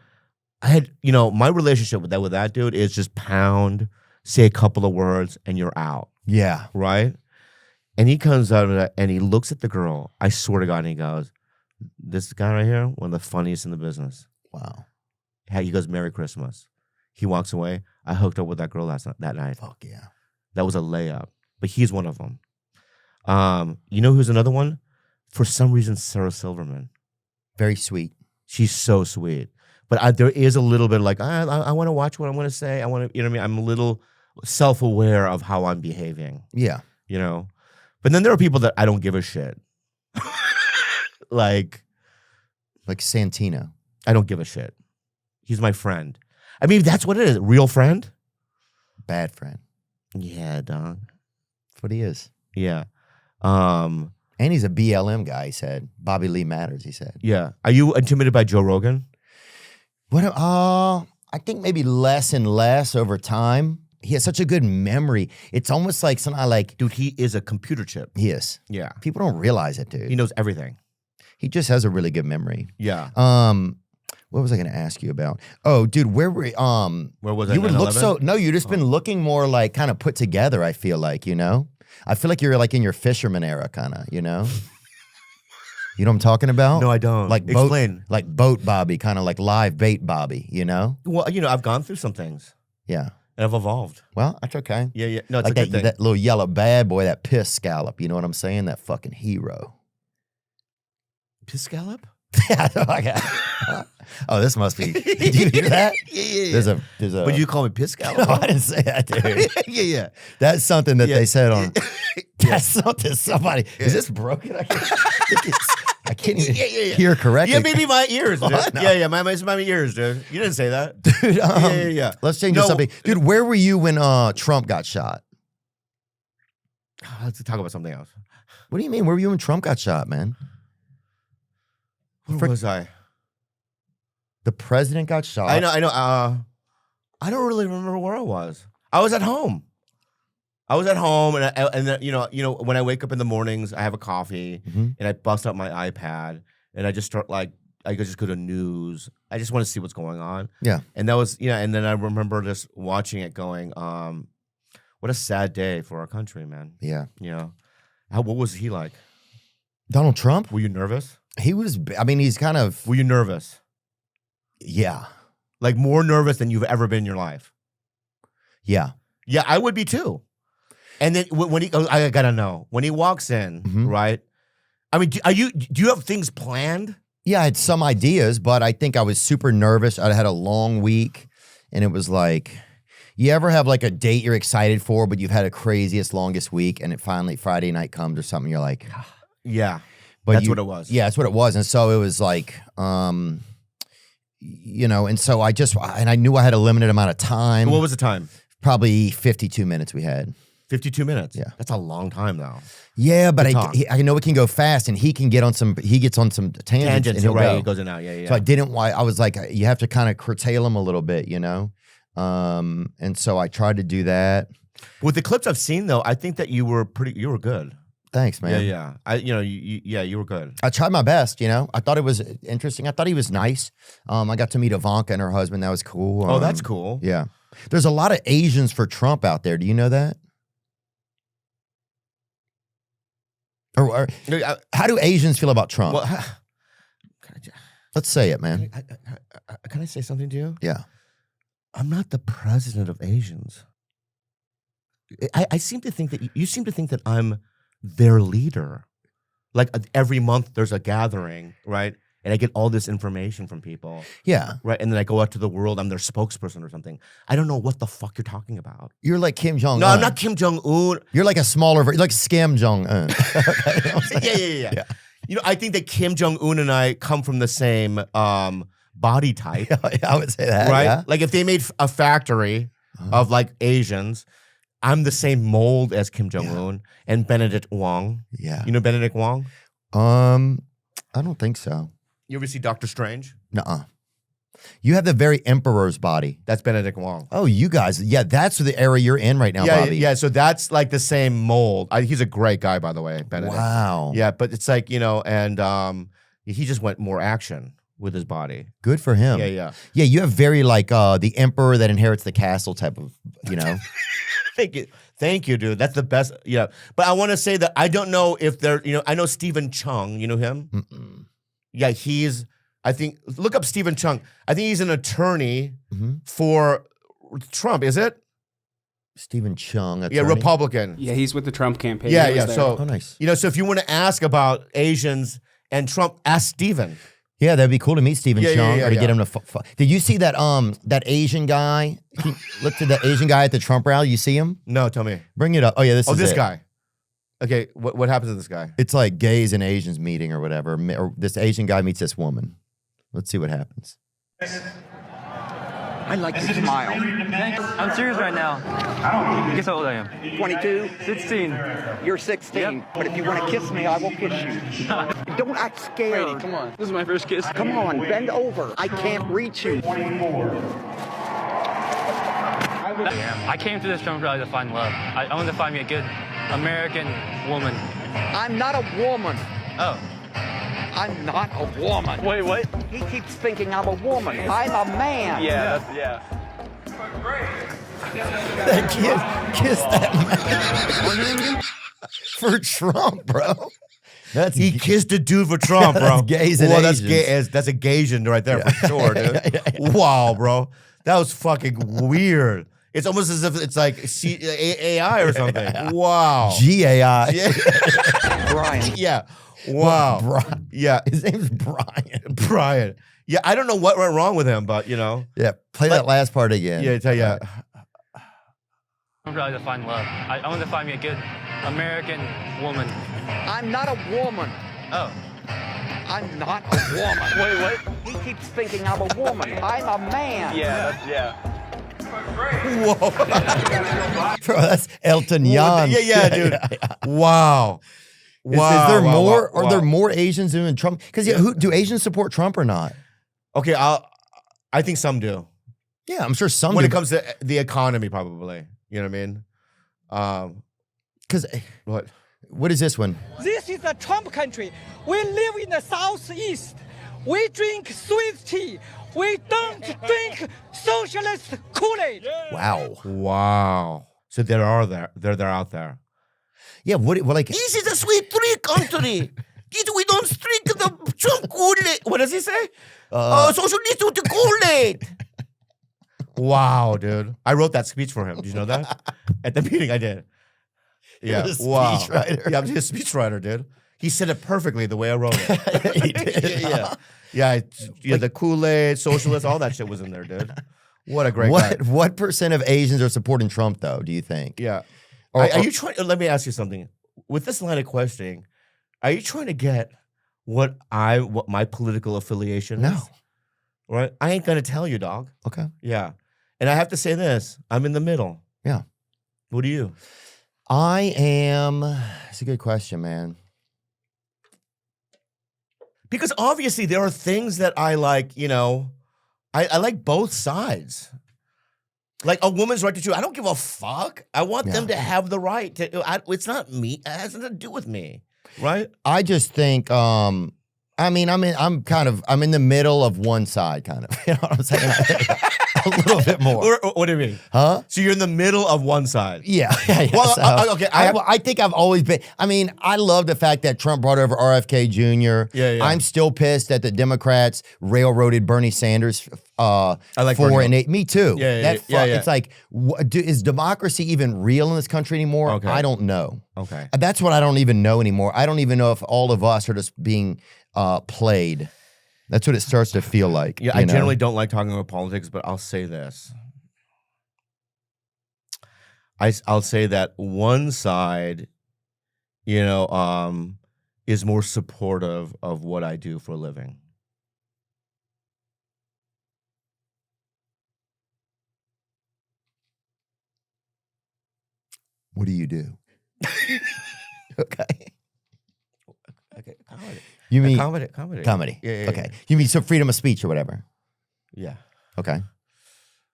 I had, my relationship with that dude is just pound, say a couple of words, and you're out. Yeah. Right? And he comes out and he looks at the girl. I swear to God, and he goes, "This guy right here, one of the funniest in the business." Wow. He goes, "Merry Christmas." He walks away. I hooked up with that girl that night. Fuck yeah. That was a layup. But he's one of them. You know who's another one? For some reason, Sarah Silverman. Very sweet. She's so sweet. But there is a little bit like, I want to watch what I'm going to say. I want to, you know what I mean? I'm a little self-aware of how I'm behaving, Yeah. But then there are people that I don't give a shit. Like Santino. I don't give a shit. He's my friend. I mean, that's what it is. Real friend? Bad friend. Yeah, dog. That's what he is. Yeah. And he's a BLM guy, he said. Bobby Lee Matters, he said. Yeah. Are you intimidated by Joe Rogan? What? I think maybe less and less over time. He has such a good memory. It's almost like Dude, he is a computer chip. he is. Yeah. People don't realize it, dude. He knows everything. He just has a really good memory. Yeah. What was I going to ask you about? Oh, dude, where were Where was I? you would look 9/11? no, you just been looking more like kind of put together, I feel like, I feel like you're like in your fisherman era kind of, You know what I'm talking about? No, I don't. Like boat, Explain. like boat Bobby, kind of like live bait Bobby, Well, I've gone through some things Yeah. and I've evolved. Well, that's okay. Yeah. No, it's Like a good thing. that little yellow bad boy, that piss scallop, you know what I'm saying? That fucking hero. Piss scallop? Yeah, oh, this must be. Did you hear that? Yeah. There's a. But you call me piss scallop? No, I didn't say that, dude. Yeah. That's something that Yeah. they said on. That's something somebody. Is this broken? I can't even hear correctly. Yeah, maybe my ears, dude. What? No. Yeah, my ears, dude. You didn't say that. Dude, Yeah. Let's change No. the subject. Dude, where were you when Trump got shot? Let's talk about something else. What do you mean? Where were you when Trump got shot, man? Where was I? The president got shot. I know. I don't really remember where I was. I was at home. And then, when I wake up in the mornings, I have a coffee Mhm. and I bust out my iPad and I just start I just go to news. I just want to see what's going on. Yeah. And that was, and then I remember just watching it going, What a sad day for our country, man. Yeah. You know, what was he like? Donald Trump? Were you nervous? He was, I mean, he's kind of, Were you nervous? yeah. Like more nervous than you've ever been in your life? Yeah. Yeah, I would be too. And then when he, I gotta know, when he walks in, right? I mean, do you have things planned? Yeah, I had some ideas, but I think I was super nervous. I had a long week, and it was like, you ever have like a date you're excited for, but you've had a craziest, longest week, and it finally Friday night comes or something, you're like, Yeah, but that's what it was. Yeah, that's what it was. And so it was like, you know, and so I knew I had a limited amount of time. What was the time? Probably 52 minutes we had. 52 minutes. Yeah. That's a long time though. Yeah, but talk. I know it can go fast, and he gets on some tangents and he'll right? go. He goes in and out. Yeah. So I was like, you have to kind of curtail him a little bit, you know? And so I tried to do that. With the clips I've seen though, I think that you were good. Thanks, man. Yeah. You were good. I tried my best, you know? I thought it was interesting. I thought he was nice. I got to meet Ivanka and her husband. That was cool. Oh, that's cool. Yeah. There's a lot of Asians for Trump out there. Do you know that? Or how do Asians feel about Trump? Well, Let's say it, man. can I say something to you? Yeah. I'm not the president of Asians. I seem to think that you seem to think that I'm their leader. Like every month there's a gathering, right? And I get all this information from people. Yeah. Right. And then I go out to the world, I'm their spokesperson or something. I don't know what the fuck you're talking about. You're like Kim Jong-un. No, I'm not Kim Jong-un. You're like a smaller version, like Scam Jong-un. Yeah. You know, I think that Kim Jong-un and I come from the same body type. I would say that. Right? Yeah. Like if they made a factory of like Asians, I'm the same mold as Kim Jong-un and Benedict Wong. Yeah. You know Benedict Wong? I don't think so. You ever see Doctor Strange? Nuh-uh. You have the very emperor's body. That's Benedict Wong. Oh, you guys. Yeah, that's the era you're in right now, Bobby. Yeah, so that's like the same mold. He's a great guy, by the way, Benedict. Wow. Yeah, but it's like, you know, and he just went more action with his body. Good for him. Yeah. Yeah, you have very like the emperor that inherits the castle type of, you know. Thank you, dude. That's the best. Yeah. But I want to say that I don't know if they're, you know, I know Stephen Chung. You know him? Mm-mm. Yeah, I think, look up Stephen Chung. I think he's an attorney for Trump, is it? Stephen Chung. Yeah, Republican. Yeah, he's with the Trump campaign. Yeah, He was yeah. there. So, Oh, nice. you know, so if you want to ask about Asians and Trump, ask Stephen. Yeah, that'd be cool to meet Stephen Chung yeah, or to get him to. Did you see that that Asian guy? Looked at the Asian guy at the Trump rally. You see him? No, tell me. Bring it up. Oh yeah, this is this it. guy. Okay, what happens to this guy? It's like gays and Asians meeting or whatever. Or this Asian guy meets this woman. Let's see what happens. I like your smile. I'm serious right now. Guess how old I am? 22, 16. you're 16. Yep. But if you want to kiss me, I will kiss you. Don't act scared. Brady, come on. This is my first kiss. Come on, bend over. I can't reach you. I came to this Trump rally to find love. I wanted to find me a good American woman. I'm not a woman. Oh. I'm not a woman. Wait, what? He keeps thinking I'm a woman. I'm a man. Yeah. That kid kissed that man for Trump, bro. He kissed a dude for Trump, bro. That's gays and that's Asians. that's a Gaysian right there for sure, dude. Wow, bro. That was fucking weird. It's almost as if it's like AI or something. Wow. GAI. Brian. Yeah. Wow. Yeah. His name's Brian. Brian. Yeah, I don't know what went wrong with him, but you know. Yeah, play that last part again. Yeah, tell you. I'm rally to find love. I wanted to find me a good American woman. I'm not a woman. Oh. I'm not a woman. Wait, what? He keeps thinking I'm a woman. I'm a man. Yeah. Whoa. Bro, that's Elton John. Yeah, dude. Wow. Is there more? Are there more Asians doing Trump? Because do Asians support Trump or not? Okay, I think some do. Yeah, I'm sure some when do. it comes to the economy, probably. You know what I mean? Because what is this one? This is a Trump country. We live in the southeast. We drink sweet tea. We don't drink socialist Kool-Aid. Wow. Wow. So they're out there. Yeah, what like This is a sweet free country. We don't drink the Trump Kool-Aid. What does he say? Socialist with the Kool-Aid. Wow, dude. I wrote that speech for him. Did you know that? At the meeting I did. Yeah. You're a Wow. speechwriter. Yeah, I'm just a speechwriter, dude. He said it perfectly the way I wrote it. He did. Yeah, the Kool-Aid, socialist, all that shit was in there, dude. What a great guy. What percent of Asians are supporting Trump though, do you think? Yeah. Or- Are you trying? Let me ask you something. With this line of questioning, are you trying to get what my political affiliation No. is? Right? I ain't gonna tell you, dog. Okay. Yeah. And I have to say this: I'm in the middle. Yeah. What are you? I am. It's a good question, man. Because obviously there are things that I like. You know, I like both sides. Like a woman's right to choose. I don't give a fuck. I want them to have the right to. It's not me. It has nothing to do with me, right? I just think. I mean, I'm in the middle of one side, kind of. You know what I'm saying? A little bit more. What do you mean? Huh? So you're in the middle of one side. Yeah. Well, So, okay. I think I've always been. I mean, I love the fact that Trump brought over RFK Jr. Yeah. I'm still pissed that the Democrats railroaded Bernie Sanders. I like 4 Bernie. and 8. Me too. Yeah. It's like, is democracy even real in this country anymore? Okay. I don't know. Okay. That's what I don't even know anymore. I don't even know if all of us are just being played. That's what it starts to feel like. Yeah, I generally don't like talking about politics, but I'll say this. I'll say that one side, you know, is more supportive of what I do for a living. What do you do? Okay. Okay, comedy. You mean comedy? comedy? Yeah. Okay. You mean some freedom of speech or whatever? Yeah. Okay.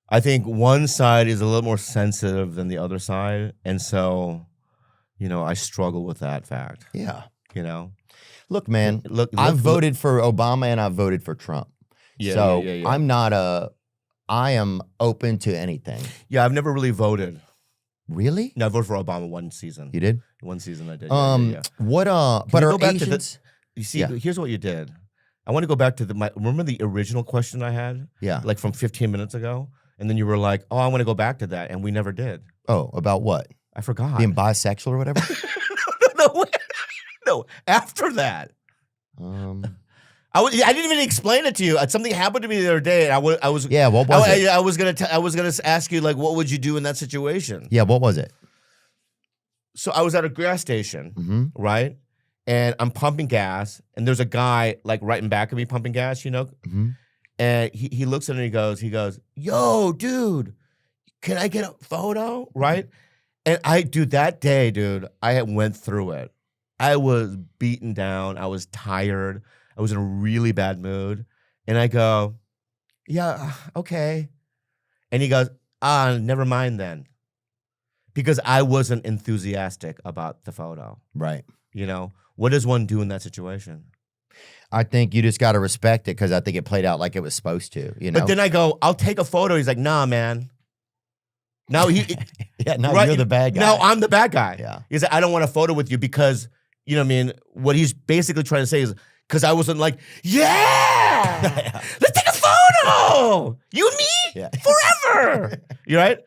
I think one side is a little more sensitive than the other side, and so, you know, I struggle with that fact. Yeah. You know, Look, man. look. I've voted for Obama and I've voted for Trump. Yeah, So yeah. I am open to anything. Yeah, I've never really voted. Really? No, I voted for Obama one season. You did? One season I did. Yeah. What but you are go back to the- Asians? You see, Yeah. here's what you did. I want to go back to remember the original question I had? Yeah. Like from 15 minutes ago? And then you were like, oh, I want to go back to that. And we never did. Oh, about what? I forgot. Being bisexual or whatever? No, after that. I didn't even explain it to you. Something happened to me the other day, and I was Yeah, what was it? I was gonna ask you, like, what would you do in that situation? Yeah, what was it? So I was at a gas station, Mm-hmm. right? And I'm pumping gas, and there's a guy like right in back of me pumping gas, you know? Mm-hmm. And he looks at it and he goes, yo, dude, can I get a photo? Right? And that day, dude, I had went through it. I was beaten down. I was tired. I was in a really bad mood. And I go, yeah, okay. And he goes, never mind then. Because I wasn't enthusiastic about the photo. Right. You know, what does one do in that situation? I think you just got to respect it because I think it played out like it was supposed to, you know? But then I go, I'll take a photo. He's like, nah, man. Now yeah, no, right, you're the bad guy. Now I'm the bad guy. Yeah. He's like, I don't want a photo with you because, you know what I mean? What he's basically trying to say is, because I wasn't like, yeah, let's take a photo. You and me forever. You right?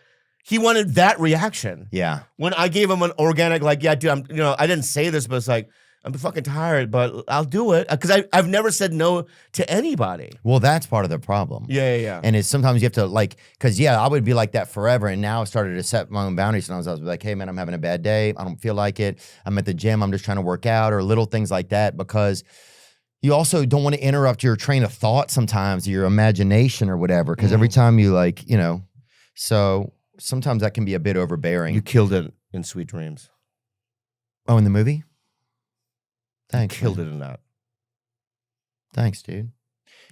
He wanted that reaction. Yeah. When I gave him an organic, like, yeah, dude, I didn't say this, but it's like, I'm fucking tired, but I'll do it. Because I've never said no to anybody. Well, that's part of the problem. Yeah. And it's sometimes you have to because I would be like that forever. And now I started to set my own boundaries. And I was like, hey man, I'm having a bad day. I don't feel like it. I'm at the gym. I'm just trying to work out or little things like that because you also don't want to interrupt your train of thought sometimes, your imagination or whatever. Because every time you so sometimes that can be a bit overbearing. You killed it in Sweet Dreams. Oh, in the movie? Thanks. You killed man. it in that. Thanks, dude.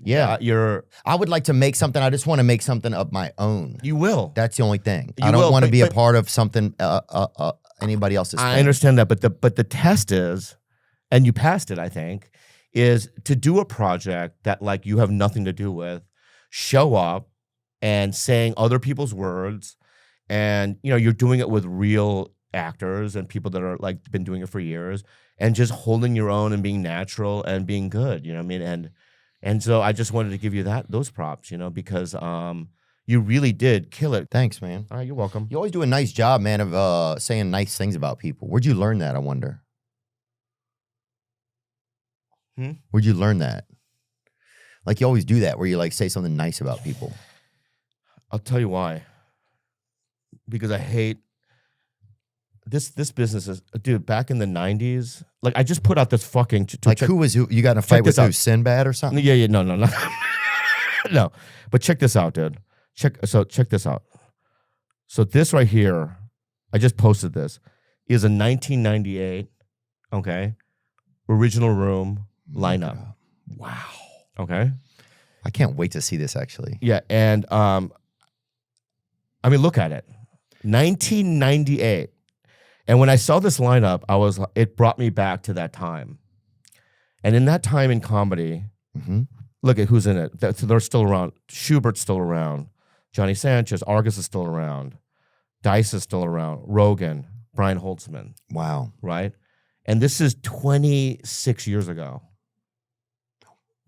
Yeah. I I would like to make something. I just want to make something of my own. You will. That's the only thing. You I don't will, want to be a but- part of something anybody else's I thing. understand that, but the test is, and you passed it, I think, is to do a project that like you have nothing to do with, show up and saying other people's words and you're doing it with real actors and people that are like been doing it for years, and just holding your own and being natural and being good. You know what I mean? And so I just wanted to give you those props, because you really did kill it. Thanks, man. All right, you're welcome. You always do a nice job, man, of saying nice things about people. Where'd you learn that, I wonder? Where'd you learn that? Like, you always do that, where you, like, say something nice about people. I'll tell you why. Because I hate this business is, dude, back in the 90s, like, I just put out this fucking... who was who? You got in a fight with who? Sinbad or something? Yeah, no. No. But check this out, dude. Check this out. So this right here, I just posted this, is a 1998, okay, original room lineup. Wow. Okay? I can't wait to see this, actually. Yeah, and I mean, look at it. 1998. And when I saw this lineup, it brought me back to that time. And in that time in comedy, look at who's in it. They're still around. Schubert's still around. Johnny Sanchez, Argus is still around. Dice is still around. Rogan, Brian Holtzman. Wow. Right? And this is 26 years ago.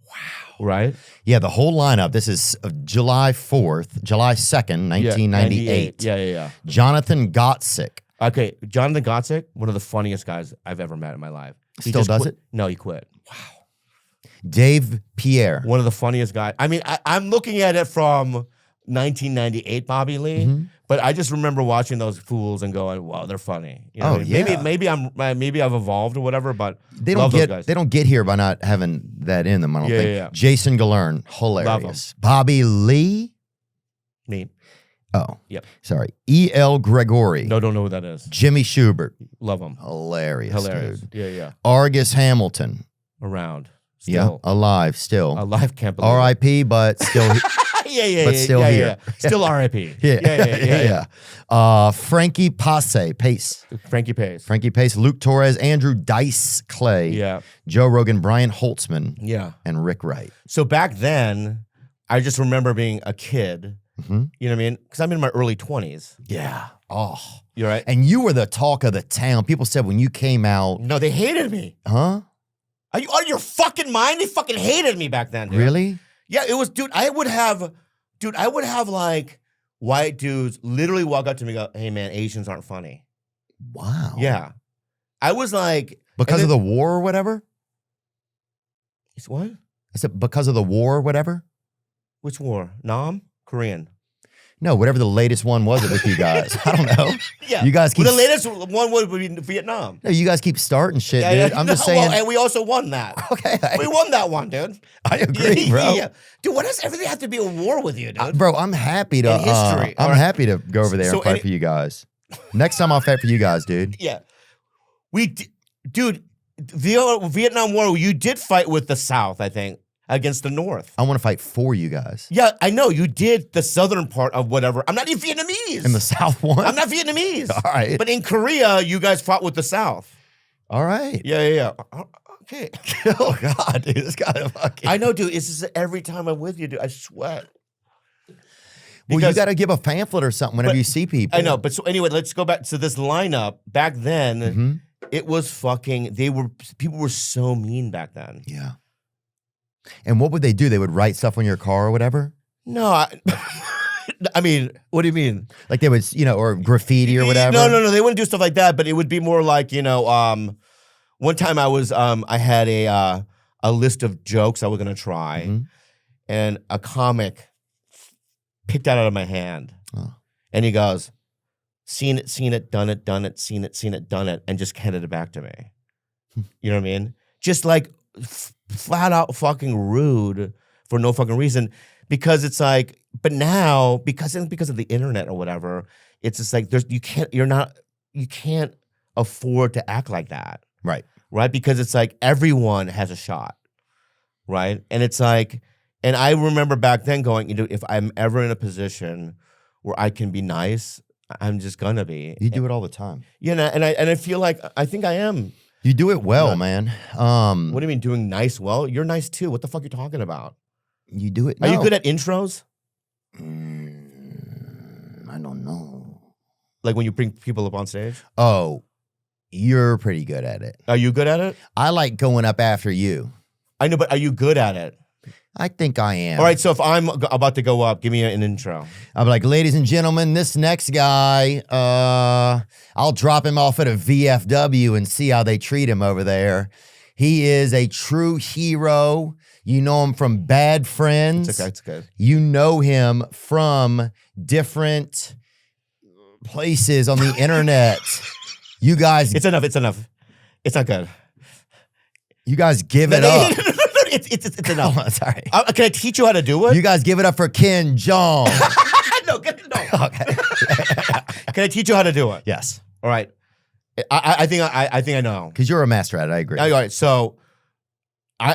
Wow. Right? Yeah, the whole lineup. This is July 2nd, 1998. Yeah. Jonathan Gottsick. Okay, Jonathan Gottsick, one of the funniest guys I've ever met in my life. He still does quit. it? No, he quit. Wow. Dave Pierre. One of the funniest guys. I mean, I'm looking at it from 1998, Bobby Lee, but I just remember watching those fools and going, "Wow, they're funny." You know what I mean? Yeah. Maybe I've evolved or whatever, but They love don't those get guys. they don't get here by not having that in them. I don't think. Yeah. Jason Galern, hilarious. Bobby Lee. Neat. Oh, Yep. Sorry. E.L. Gregory. No, don't know who that is. Jimmy Schubert. Love him. Hilarious. Dude. Yeah. Argus Hamilton. Around. Yeah, Still. alive still. Alive, can't believe it. R.I.P. But still. Yeah. still here. Still R.I.P. Yeah. Frankie Pace. Frankie Pace. Frankie Pace, Luke Torres, Andrew Dice Clay. Yeah. Joe Rogan, Brian Holtzman. Yeah. And Rick Wright. So back then, I just remember being a kid. You know what I mean? Because I'm in my early 20s. Yeah. Oh. You're right. And you were the talk of the town. People said when you came out. No, they hated me. Huh? Are you out of your fucking mind? They fucking hated me back then, dude. Really? Yeah, it was, dude, I would have like white dudes literally walk up to me and go, "Hey man, Asians aren't funny." Wow. Yeah. I was like. Because of the war or whatever? It's what? I said because of the war or whatever? Which war? Nam? Korean. No, whatever the latest one was with you guys. I don't know. Yeah. You guys keep. Well, the latest one would be Vietnam. No, you guys keep starting shit, dude. I'm just saying. Well, and we also won that. Okay. We won that one, dude. I agree, bro. Yeah. Dude, why does everything have to be a war with you, dude? Bro, I'm happy to. In history. I'm happy to go over there and fight for you guys. Next time I'll fight for you guys, dude. Yeah. Dude, the Vietnam War, you did fight with the South, I think, against the North. I want to fight for you guys. Yeah, I know. You did the southern part of whatever. I'm not even Vietnamese. In the South one? I'm not Vietnamese. All right. But in Korea, you guys fought with the South. All right. Yeah. Okay. Oh, God, dude. This guy fucking. I know, dude. It's just every time I'm with you, dude, I sweat. Well, you got to give a pamphlet or something whenever you see people. I know. But so anyway, let's go back to this lineup. Back then, it was fucking, people were so mean back then. Yeah. And what would they do? They would write stuff on your car or whatever? No, I mean, what do you mean? Like they would, or graffiti or whatever? No, they wouldn't do stuff like that, but it would be more like, one time I had a list of jokes I was going to try, and a comic picked that out of my hand. Oh. And he goes, seen it, done it, seen it, done it, and just handed it back to me. You know what I mean? Just like flat out fucking rude for no fucking reason, because it's like, but now because of the internet or whatever, it's just like you can't afford to act like that, right? Because it's like everyone has a shot, right? And it's like, and I remember back then going, if I'm ever in a position where I can be nice, I'm just gonna be. You do it all the time, and I feel like I think I am. You do it well, man. What do you mean doing nice well? You're nice too. What the fuck are you talking about? You do it. Are you good at intros? I don't know. Like when you bring people up on stage? Oh, you're pretty good at it. Are you good at it? I like going up after you. I know, but are you good at it? I think I am. All right, so if I'm about to go up, give me an intro. I'll be like, ladies and gentlemen, this next guy, I'll drop him off at a VFW and see how they treat him over there. He is a true hero. You know him from Bad Friends. It's okay, it's good. You know him from different places on the internet. You guys, It's enough. It's not good. you guys give it up. It's enough. Oh, sorry. Can I teach you how to do it? You guys give it up for Ken Jong. no. Okay. Can I teach you how to do it? Yes. All right. I think I know. Because you're a master at it. I agree. All right. So,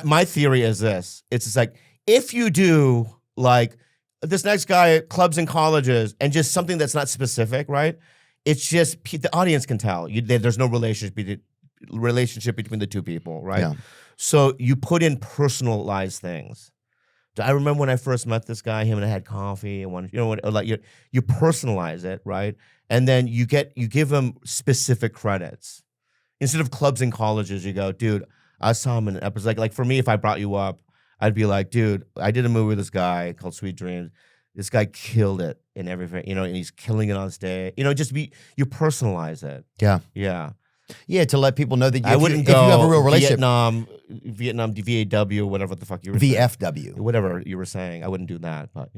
my theory is this: it's just like if you do like this next guy at clubs and colleges, and just something that's not specific, right? It's just the audience can tell. There's no relationship between the two people, right? Yeah. So you put in personalized things. I remember when I first met this guy, him and I had coffee and one, like you personalize it, right? And then you give him specific credits. Instead of clubs and colleges, you go, dude, I saw him in an episode. Like for me, if I brought you up, I'd be like, dude, I did a movie with this guy called Sweet Dreams. This guy killed it in everything, and he's killing it on stage. You personalize it. Yeah. Yeah. Yeah, to let people know that I wouldn't if go you have a real relationship. Vietnam, VAW, whatever the fuck you were saying. VFW. Whatever you were saying. I wouldn't do that, but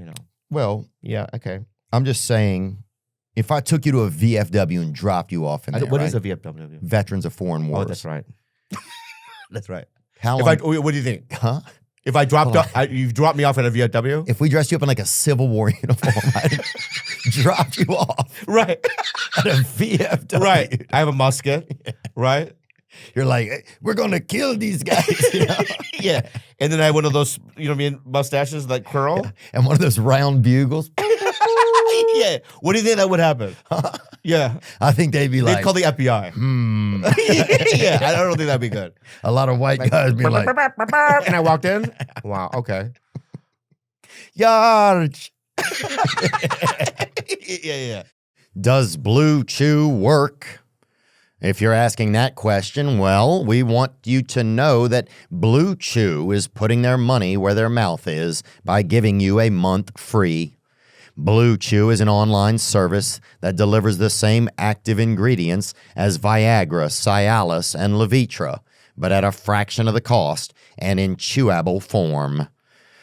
Well, Yeah, okay. I'm just saying, if I took you to a VFW and dropped you off in there, What right? is a VFW? Veterans of Foreign Wars. Oh, that's right. That's right. How long? What do you think? Huh? If I you've dropped me off at a VFW? If we dressed you up in like a Civil War uniform, I'd drop you off Right. at a VFW. Right. I have a musket. Right? You're like, hey, we're going to kill these guys. Yeah. And then I have one of those, mustaches that curl. Yeah. And one of those round bugles. Yeah. What do you think that would happen? Yeah. I think they'd be They'd like, call the FBI. Yeah. I don't think that'd be good. a lot of white guys be like, And I walked in. Wow. Okay. Yarch. Yeah. Does Blue Chew work? If you're asking that question, well, we want you to know that Blue Chew is putting their money where their mouth is by giving you a month free. Blue Chew is an online service that delivers the same active ingredients as Viagra, Cialis, and Levitra, but at a fraction of the cost and in chewable form.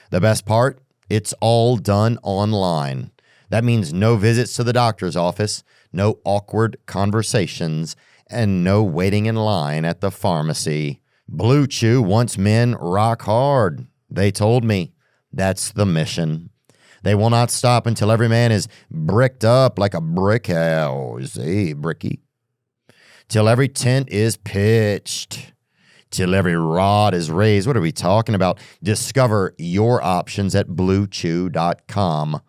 The best part? It's all done online. That means no visits to the doctor's office, no awkward conversations, and no waiting in line at the pharmacy. Blue Chew wants men rock hard. They told me that's the mission. They will not stop until every man is bricked up like a brick house. Hey, bricky. Till every tent is pitched. Till every rod is raised. What are we talking about? Discover your options at BlueChew.com.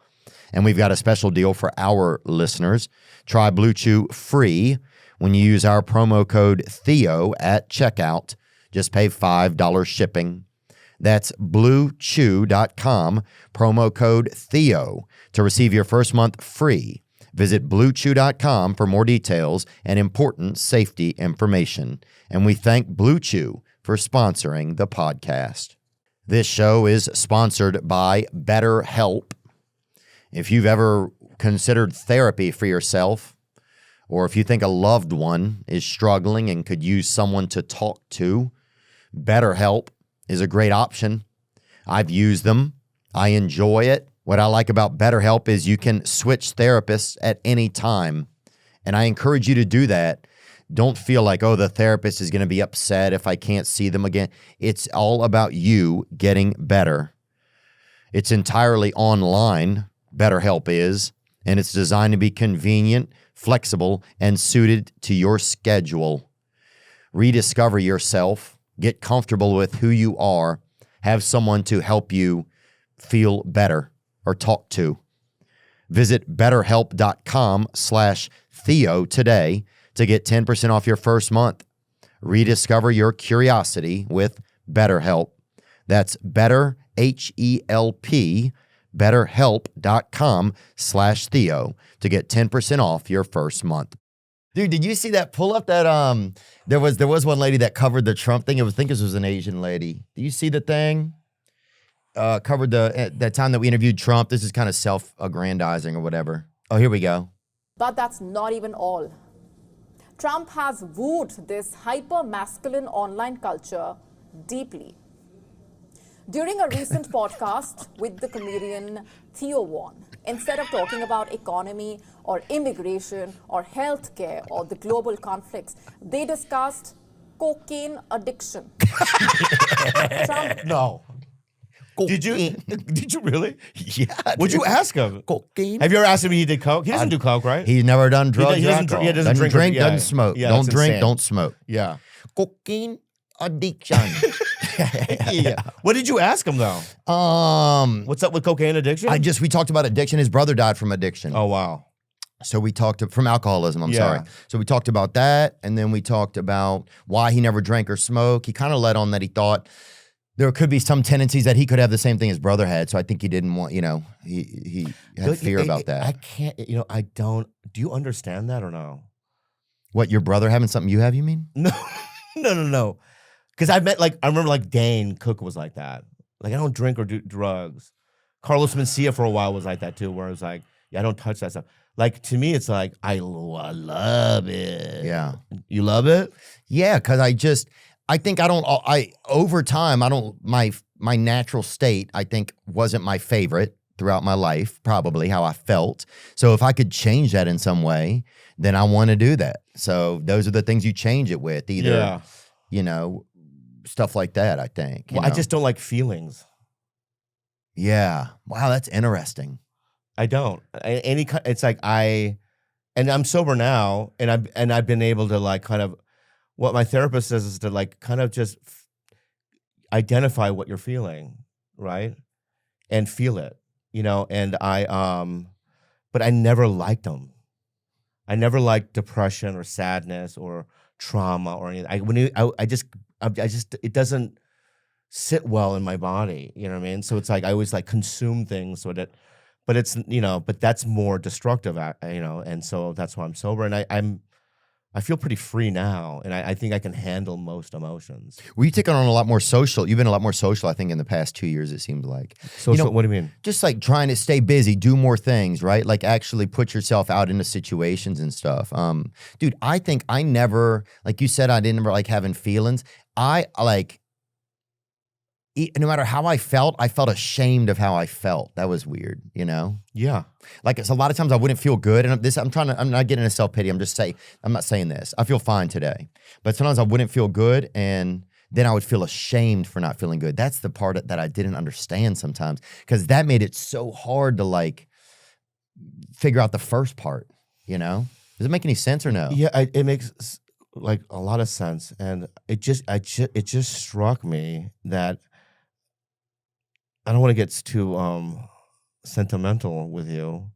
And we've got a special deal for our listeners. Try Blue Chew free when you use our promo code Theo at checkout. Just pay $5 shipping. That's BlueChew.com, promo code Theo, to receive your first month free. Visit BlueChew.com for more details and important safety information. And we thank Blue Chew for sponsoring the podcast. This show is sponsored by BetterHelp. If you've ever considered therapy for yourself, or if you think a loved one is struggling and could use someone to talk to, BetterHelp is a great option. I've used them. I enjoy it. What I like about BetterHelp is you can switch therapists at any time. And I encourage you to do that. Don't feel like, oh, the therapist is going to be upset if I can't see them again. It's all about you getting better. It's entirely online, BetterHelp is, and it's designed to be convenient, flexible, and suited to your schedule. Rediscover yourself. Get comfortable with who you are. Have someone to help you feel better or talk to. Visit BetterHelp.com/Theo today to get 10% off your first month. Rediscover your curiosity with BetterHelp. That's BetterHelp, betterhelp.com/Theo to get 10% off your first month. Dude, did you see that pull up that there was one lady that covered the Trump thing? I think this was an Asian lady. Do you see the thing? Covered that time that we interviewed Trump. This is kind of self-aggrandizing or whatever. Oh, here we go. But that's not even all. Trump has wooed this hyper-masculine online culture deeply. During a recent podcast with the comedian Theo, instead of talking about economy or immigration or healthcare or the global conflicts, they discussed cocaine addiction. Trump No. Did you really? Yeah. Would you ask him? Cocaine? Have you ever asked him if he did coke? He doesn't do coke, right? He's never done drugs. He doesn't or drink- alcohol. doesn't drink, doesn't smoke. Yeah, Don't that's drink, insane. don't smoke. Yeah. Cocaine addiction. Yeah. What did you ask him though? What's up with cocaine addiction? We talked about addiction. His brother died from addiction. Oh wow. So we talked from alcoholism. I'm Yeah. sorry. So we talked about that, and then we talked about why he never drank or smoked. He kind of let on that he thought there could be some tendencies that he could have the same thing his brother had. So I think he didn't want, he had fear about that. I can't, I don't. Do you understand that or no? What, your brother having something you have, you mean? No, no. Because I remember like Dane Cook was like that. Like, I don't drink or do drugs. Carlos Mencia for a while was like that too, where it was like, yeah, I don't touch that stuff. Like, to me, it's like, I love it. Yeah. You love it? Yeah, because over time, my natural state, I think, wasn't my favorite throughout my life, probably how I felt. So if I could change that in some way, then I want to do that. So those are the things you change it with, either, stuff like that, I think. Well, I just don't like feelings. Yeah. Wow, that's interesting. I don't. It's like and I'm sober now, and I've been able to like kind of, what my therapist says is to like kind of just identify what you're feeling, right, and feel it, And but I never liked them. I never liked depression or sadness or trauma or anything. I just it doesn't sit well in my body. You know what I mean? So it's like I always like consume things so that. But it's but that's more destructive, and so that's why I'm sober, and I feel pretty free now, and I think I can handle most emotions. Well, you've taken on a lot more social. You've been a lot more social, I think, in the past 2 years. It seemed like. Social. What do you mean? Just like trying to stay busy, do more things, right? Like actually put yourself out into situations and stuff. Dude, I think I never, like you said, I didn't ever like having feelings. No matter how I felt ashamed of how I felt. That was weird, Yeah. Like it's a lot of times I wouldn't feel good, and I'm not getting into self-pity. I'm not saying this. I feel fine today, but sometimes I wouldn't feel good, and then I would feel ashamed for not feeling good. That's the part that I didn't understand sometimes, because that made it so hard to like figure out the first part. Does it make any sense or no? Yeah, it makes like a lot of sense, and it just struck me that. I don't want to get too sentimental with you,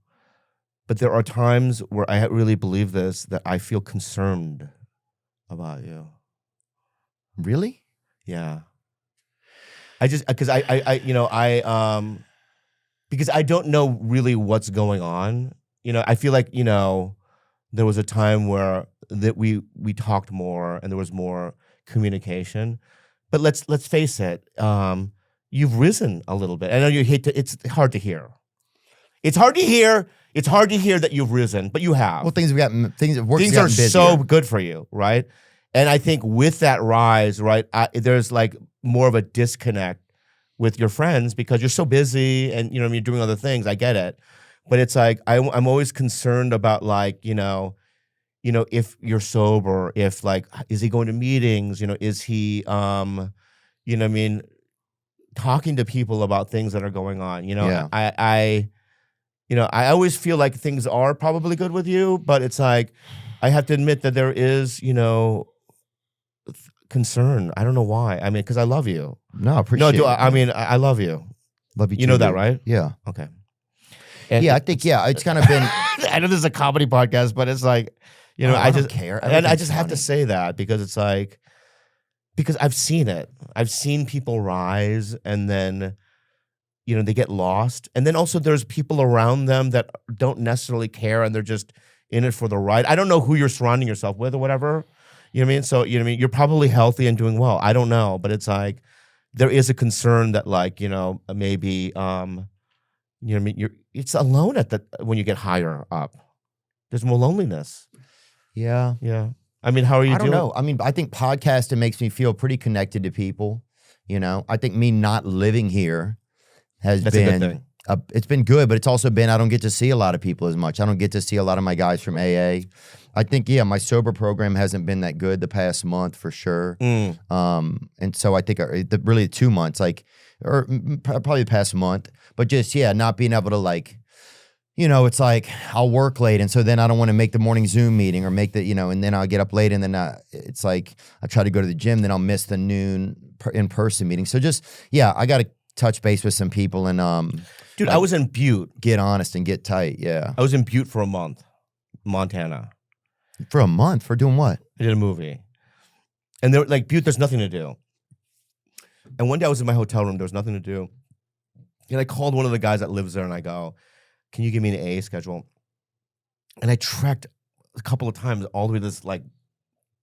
but there are times where I really believe this, that I feel concerned about you. Really? Yeah. Because because I don't know really what's going on. I feel like, there was a time where that we talked more and there was more communication. But let's face it, you've risen a little bit. I know you hate to, it's hard to hear. It's hard to hear that you've risen, but you have. Well, things are Things so good for you, right? And I think with that rise, right, there's like more of a disconnect with your friends because you're so busy and you're doing other things. I get it, but it's like I'm always concerned about like if you're sober, if like is he going to meetings? Is he talking to people about things that are going on? Yeah. I always feel like things are probably good with you, but it's like I have to admit that there is concern. I don't know why. I mean, because I love you. No, I appreciate it. I love you. Love you too. You know that, right? Yeah. Okay. I think it's kind of been. I know this is a comedy podcast, but it's like, I don't care. And I just have to say that because it's like, because I've seen it. I've seen people rise and then, you know, they get lost. And then also there's people around them that don't necessarily care and they're just in it for the ride. I don't know who you're surrounding yourself with or whatever. You know what I mean? So, you know what I mean? You're probably healthy and doing well. I don't know. But it's like, there is a concern that like, you know, maybe, you know what I mean? It's alone when you get higher up. There's more loneliness. Yeah. Yeah. I mean, how are you I don't doing? know. I mean, I think podcasting makes me feel pretty connected to people. You know, I think me not living here has That's a been, good thing. It's been good, but it's also been, I don't get to see a lot of people as much. I don't get to see a lot of my guys from AA. I think, yeah, my sober program hasn't been that good the past month for sure. And so I think really 2 months, like, or probably the past month, but just, yeah, not being able to like, you know, it's like I'll work late. And so then I don't want to make the morning Zoom meeting or make the, you know, and then I'll get up late and then it's like I try to go to the gym, then I'll miss the noon in-person meeting. So just, yeah, I got to touch base with some people and, Dude, like, I was in Butte. get honest and get tight. Yeah. I was in Butte for a month, Montana. For a month? For doing what? I did a movie. And there, like, Butte, there's nothing to do. And one day I was in my hotel room, there was nothing to do. And I called one of the guys that lives there and I go, can you give me an AA schedule? And I trekked a couple of times all the way to this, like,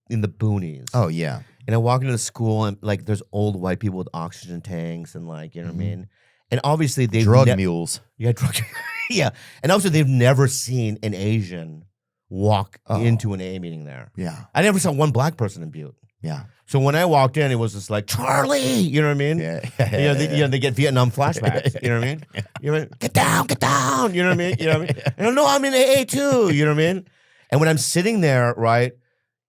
in the boonies. Oh, yeah. And I walk into the school and, like, there's old white people with oxygen tanks and, like, you know what I mean? And obviously they've Drug mules. Yeah, drug. Yeah. And also they've never seen an Asian walk into an AA meeting there. Yeah. I never saw one black person in Butte. Yeah. So when I walked in, it was just like, Charlie, you know what I mean? Yeah. You know, they get Vietnam flashbacks. You know what I mean? You know what I mean? Get down. You know what I mean? You know what I mean? And no, I'm in AA too. You know what I mean? And when I'm sitting there, right,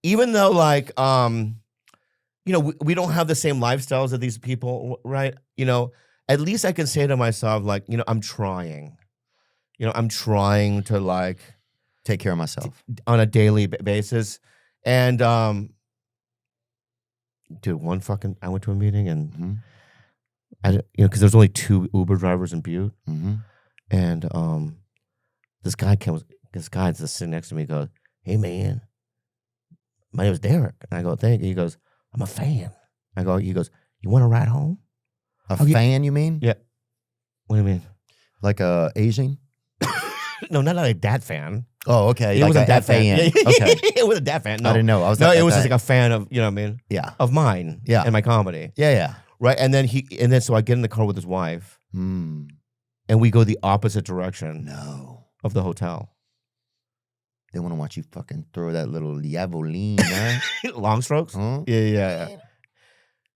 even though like, you know, we don't have the same lifestyles of these people, right? You know, at least I can say to myself, like, you know, I'm trying. You know, I'm trying to like take care of myself on a daily basis. And dude, I went to a meeting and I, you know, because there's only 2 Uber drivers in Butte, and this guy that's sitting next to me goes, "Hey man, my name is Derek," and I go, "Thank you." He goes, "I'm a fan." He goes, "You want to ride home?" A fan, you mean? Yeah. What do you mean? Like a Asian? No, not like that fan. Oh, okay. It like was a dad fan. FAN. Yeah. Okay. It was a dad fan. No. I didn't know. I was no, like, it was just like a fan of, you know what I mean? Yeah. Of mine. Yeah. And my comedy. Yeah, yeah. Right. And then so I get in the car with his wife and we go the opposite direction of the hotel. They want to watch you fucking throw that little javelin, huh? Long strokes? Huh? Yeah.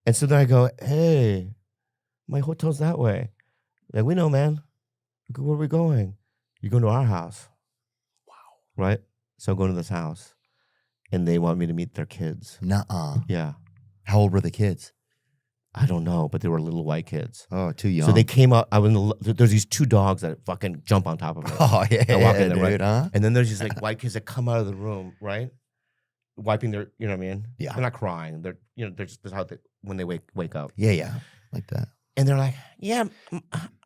And so then I go, hey, my hotel's that way. Like, we know, man. Where are we going? You're going to our house. Wow. Right? So I'm going to this house. And they want me to meet their kids. Nuh-uh. Yeah. How old were the kids? I don't know, but they were little white kids. Oh, too young. So they came up. There's these 2 dogs that fucking jump on top of me. Oh, yeah, I walk in there, dude, right? huh? And then there's these like white kids that come out of the room, right? Wiping their, you know what I mean? Yeah. They're not crying. They're, you know, they're just how when they wake up. Yeah. Like that. And they're like, yeah,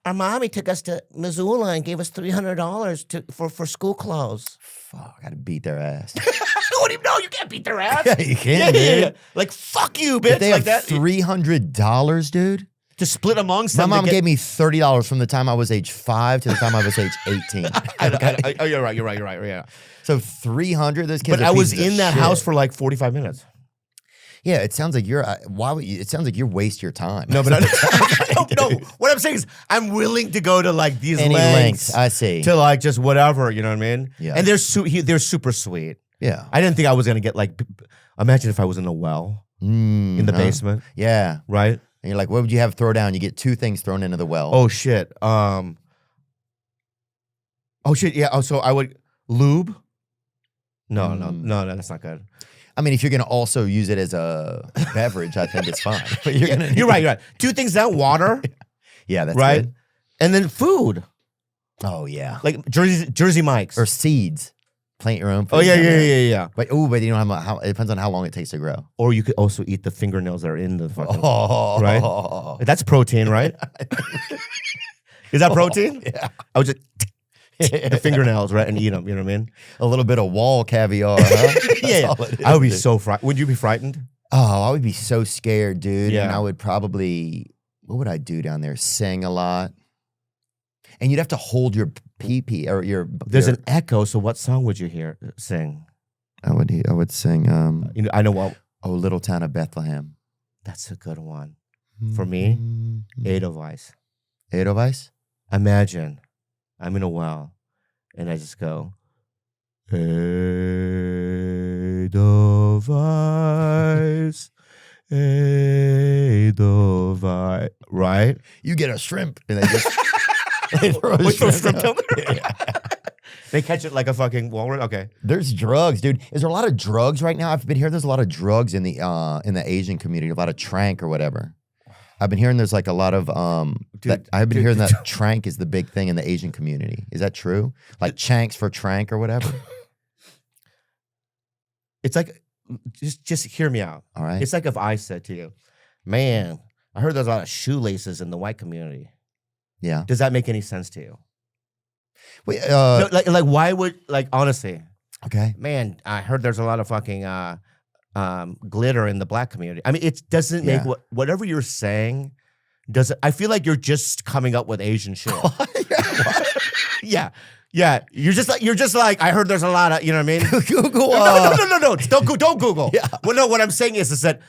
our mommy took us to Missoula and gave us $300 for school clothes. Fuck, I gotta beat their ass. What do you know? You can't beat their ass. Yeah, you can, dude. Like, fuck you, bitch. If they like have that. $300, dude. To split amongst My them. mom gave me $30 from the time I was age 5 to the time I was age 18. Oh, you're right. Yeah. So 300, those kids. But are I was pieces of in that shit. house for like 45 minutes. Yeah, it sounds like you're. Why would you? It sounds like you waste your time. No, but no. What I'm saying is, I'm willing to go to like these Any lengths. I see. To like just whatever, you know what I mean? Yeah. And they're super sweet. Yeah. I didn't think I was gonna get like. Imagine if I was in a well in the basement, Yeah. right? And you're like, what would you have throw down? You get 2 things thrown into the well. Oh shit. Oh shit. Yeah. Oh, so I would lube. No, that's not good. I mean, if you're gonna also use it as a beverage, I think it's fine. But You're right. 2 things that water, Yeah, that's right? good. And then food, Oh yeah. like Jersey Mike's. Or seeds. Plant your own food. Oh yeah. down there. But But you don't have how. It depends on how long it takes to grow. or you could also eat the fingernails that are in the fucking. Oh, Right? That's protein, right? Is that protein? Yeah. I would just the fingernails, right, and eat them. You know what I mean? A little bit of wall caviar. Huh? That's Yeah. all it I would be is. so frightened. Would you be frightened? Oh, I would be so scared, dude. Yeah. And I would probably. What would I do down there? Sing a lot. And you'd have to hold your pee or your. There's an echo. So what song would you sing? I would sing. I know what. Oh, Little Town of Bethlehem. That's a good one. For me, Edelweiss. Edelweiss? Imagine I'm in a well and I just go, Edelweiss, Edelweiss. Right? You get a shrimp. And they just they throw a shrimp down there. They catch it like a fucking walrus. Okay. There's drugs, dude. Is there a lot of drugs right now? I've been hearing there's a lot of drugs in the Asian community, a lot of trank or whatever. I've been hearing there's like a lot of hearing that trank is the big thing in the Asian community. Is that true? Like chanks for trank or whatever? It's like just hear me out. All right. It's like if I said to you, man, I heard there's a lot of shoelaces in the white community. Yeah. Does that make any sense to you? Wait, no, like why would honestly? Okay. Man, I heard there's a lot of fucking glitter in the black community. I mean, it doesn't make whatever you're saying. I feel like you're just coming up with Asian shit. Yeah. You're just like I heard there's a lot of, you know what I mean? Google. No. Don't Google. Yeah. Well, no. What I'm saying is that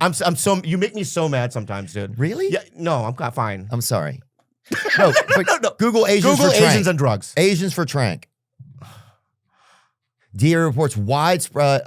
I'm so you make me so mad sometimes, dude. Really? Yeah. No, I'm fine. I'm sorry. No. Google Asians Google for trank. Asians and drugs. Asians for trank. DEA reports widespread.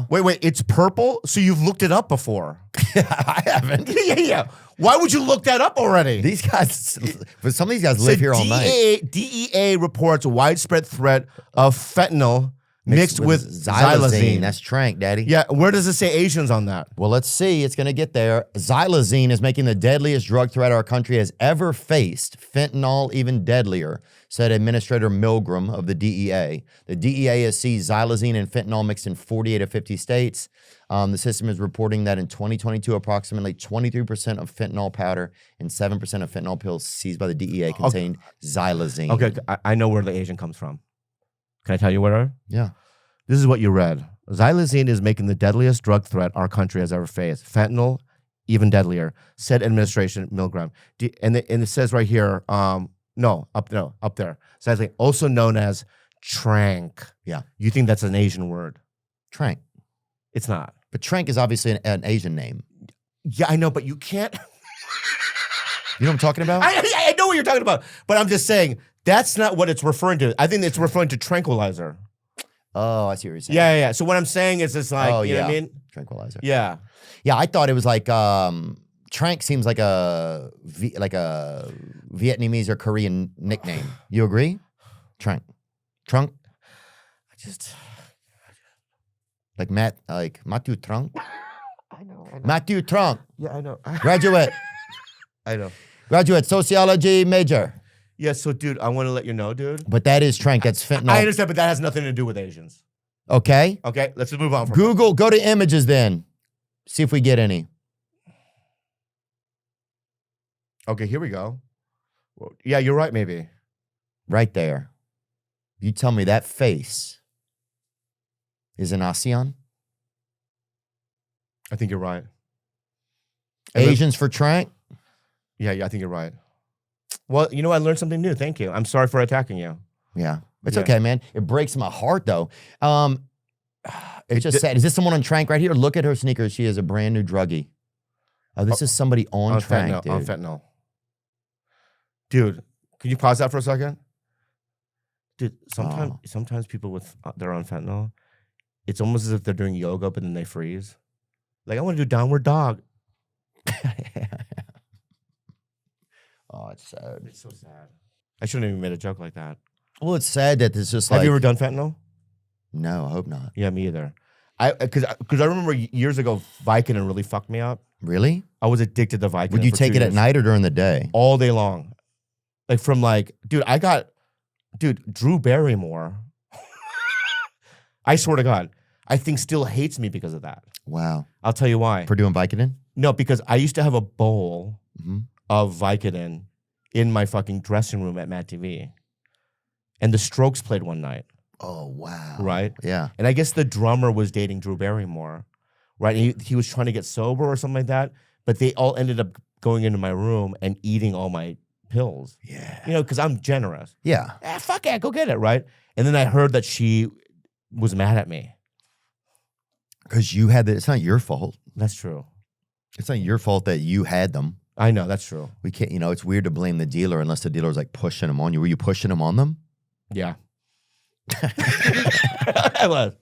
Wait. It's purple. So you've looked it up before? I haven't. Yeah. Why would you look that up already? These guys, but some of these guys live here all night. DEA reports widespread threat of fentanyl mixed with xylazine. That's trank, daddy. Yeah. Where does it say Asians on that? Well, let's see. It's going to get there. Xylazine is making the deadliest drug threat our country has ever faced. Fentanyl even deadlier, said Administrator Milgram of the DEA. The DEA has seized xylazine and fentanyl mixed in 48 of 50 states. The system is reporting that in 2022, approximately 23% of fentanyl powder and 7% of fentanyl pills seized by the DEA contained xylazine. Okay, I know where the Asian comes from. Can I tell you where? Yeah. This is what you read. Xylazine is making the deadliest drug threat our country has ever faced. Fentanyl, even deadlier, said Administration Milgram. And it says right here, up there. Xylazine, also known as trank. Yeah. You think that's an Asian word? Trank. It's not. But trank is obviously an Asian name. Yeah, I know, but you can't. You know what I'm talking about? I know what you're talking about, but I'm just saying that's not what it's referring to. I think it's referring to tranquilizer. Oh, I see what you're saying. Yeah. So what I'm saying is it's like, you know what I mean? Tranquilizer. Yeah. Yeah, I thought it was like, trank seems like a Vietnamese or Korean nickname. You agree? Trank. Trunk? Like Matthew Trunk? I know. Matthew Trunk. Yeah, I know. Graduate. I know. Graduate, sociology major. Yeah, so dude, I want to let you know, dude. But that is trank. That's fentanyl. I understand, but that has nothing to do with Asians. Okay. Okay, let's just move on. Google, go to images then. See if we get any. Okay, here we go. Well, yeah, you're right, maybe. Right there. You tell me that face is an ASEAN? I think you're right. Asians for trank? Yeah, I think you're right. Well, you know, I learned something new. Thank you. I'm sorry for attacking you. Yeah. It's okay, man. It breaks my heart, though. It's just sad. Is this someone on trank right here? Look at her sneakers. She is a brand new druggie. Oh, this is somebody on trank, dude. On fentanyl. Dude, can you pause that for a second? Dude, sometimes people with they're on fentanyl, it's almost as if they're doing yoga, but then they freeze. Like, I want to do downward dog. Oh, it's sad. It's so sad. I shouldn't have even made a joke like that. Well, it's sad that it's just like... Have you ever done fentanyl? No, I hope not. Yeah, me either. Because I remember years ago, Vicodin really fucked me up. Really? I was addicted to Vicodin. Would you take it at night or during the day? All day long. Like from Drew Barrymore. I swear to God, I think still hates me because of that. Wow. I'll tell you why. For doing Vicodin? No, because I used to have a bowl of Vicodin in my fucking dressing room at Matt TV. And the Strokes played one night. Oh, wow. Right? Yeah. And I guess the drummer was dating Drew Barrymore. Right? And he was trying to get sober or something like that. But they all ended up going into my room and eating all my pills. Yeah. You know, because I'm generous. Yeah. Fuck it, go get it, right? And then I heard that she was mad at me. Because you had it's not your fault. That's true. It's not your fault that you had them. I know, that's true. We can't, it's weird to blame the dealer unless the dealer was like pushing them on you. Were you pushing them on them? Yeah. I was.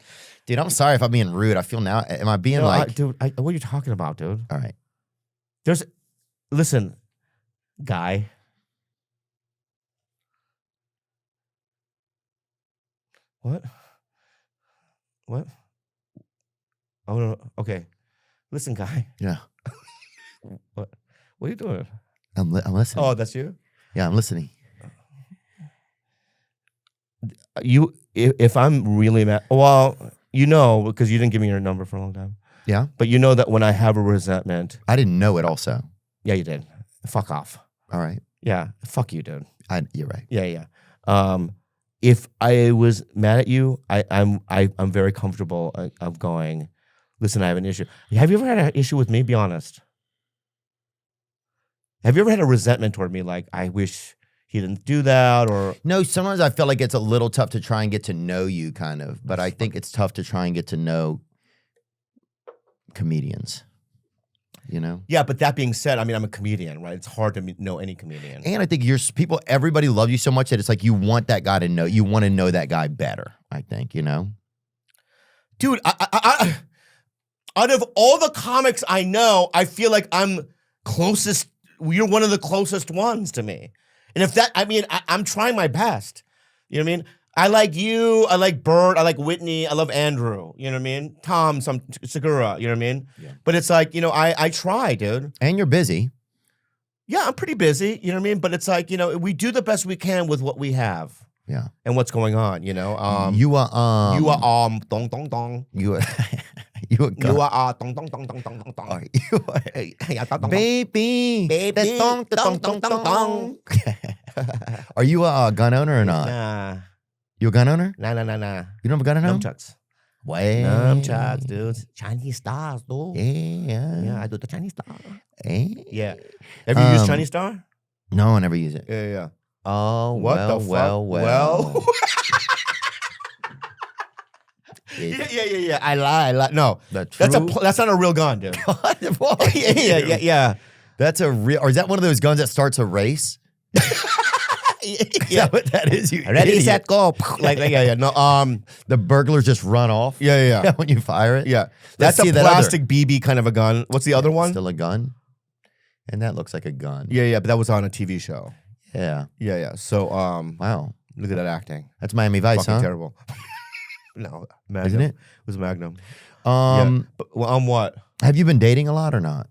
Dude, I'm sorry if I'm being rude. I feel now, am I being like. Dude, what are you talking about, dude? All right. Listen, guy. What? Oh, no. Okay. Listen, guy. Yeah. What are you doing? I'm listening. Oh, that's you? Yeah, I'm listening. If I'm really mad, well, because you didn't give me your number for a long time. Yeah. But you know that when I have a resentment. I didn't know it also. Yeah, you did. Fuck off. All right. Yeah. Fuck you, dude. You're right. Yeah. If I was mad at you, I'm very comfortable of going, listen, I have an issue. Have you ever had an issue with me? Be honest. Have you ever had a resentment toward me? Like, I wish he didn't do that, or No, sometimes I feel like it's a little tough to try and get to know you, kind of. But I think it's tough to try and get to know comedians. Yeah, but that being said, I mean, I'm a comedian, right? It's hard to know any comedian. And I think everybody loves you so much that it's like you want that guy to know. You want to know that guy better. I think Dude, I out of all the comics I know, I feel like I'm closest. You're one of the closest ones to me. And if that, I mean, I'm trying my best. You know what I mean? I like you. I like Bert. I like Whitney. I love Andrew. You know what I mean? Tom, Segura. You know what I mean? Yeah. But it's like, I try, dude. And you're busy. Yeah, I'm pretty busy. You know what I mean? But it's like, we do the best we can with what we have. Yeah. And what's going on, you are dong dong dong. You are dong dong dong dong dong dong. Baby. Baby. Dong dong dong dong dong. Are you a gun owner or not? Nah. You a gun owner? Nah. You don't have a gun at home? Nunchucks. Way. Nunchucks, dude. Chinese stars, dude. Yeah. Yeah, I do the Chinese star. Yeah. Have you used Chinese star? No, I never use it. Yeah. Oh, what the fuck? Well. Yeah. I lie. No, that's not a real gun, dude. yeah. That's a real, or is that one of those guns that starts a race? Yeah, what that is. You ready, idiot. set, go. Yeah. No, the burglars just run off. Yeah. When you fire it. Yeah, that's a plastic BB kind of a gun. What's the other one? Still a gun, and that looks like a gun. Yeah. But that was on a TV show. Yeah. So, wow, look at that acting. That's Miami Vice, Fucking huh? Terrible. No, Magnum. Isn't it? It was Magnum. But, what? Have you been dating a lot or not?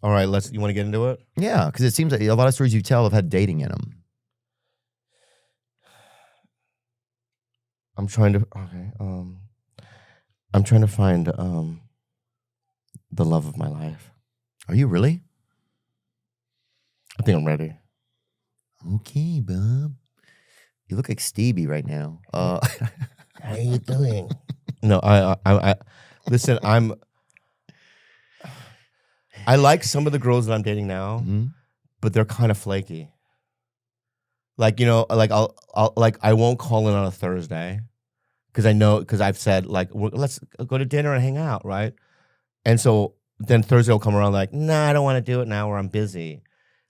All right, you want to get into it? Yeah, because it seems like a lot of stories you tell have had dating in them. I'm trying to find the love of my life. Are you really? I think I'm ready. Okay, bub. You look like Stevie right now. How you doing? No, I listen, I like some of the girls that I'm dating now, but they're kind of flaky. Like, I won't call in on a Thursday because I've said, like, let's go to dinner and hang out, right? And so then Thursday will come around like, nah, I don't want to do it now or I'm busy.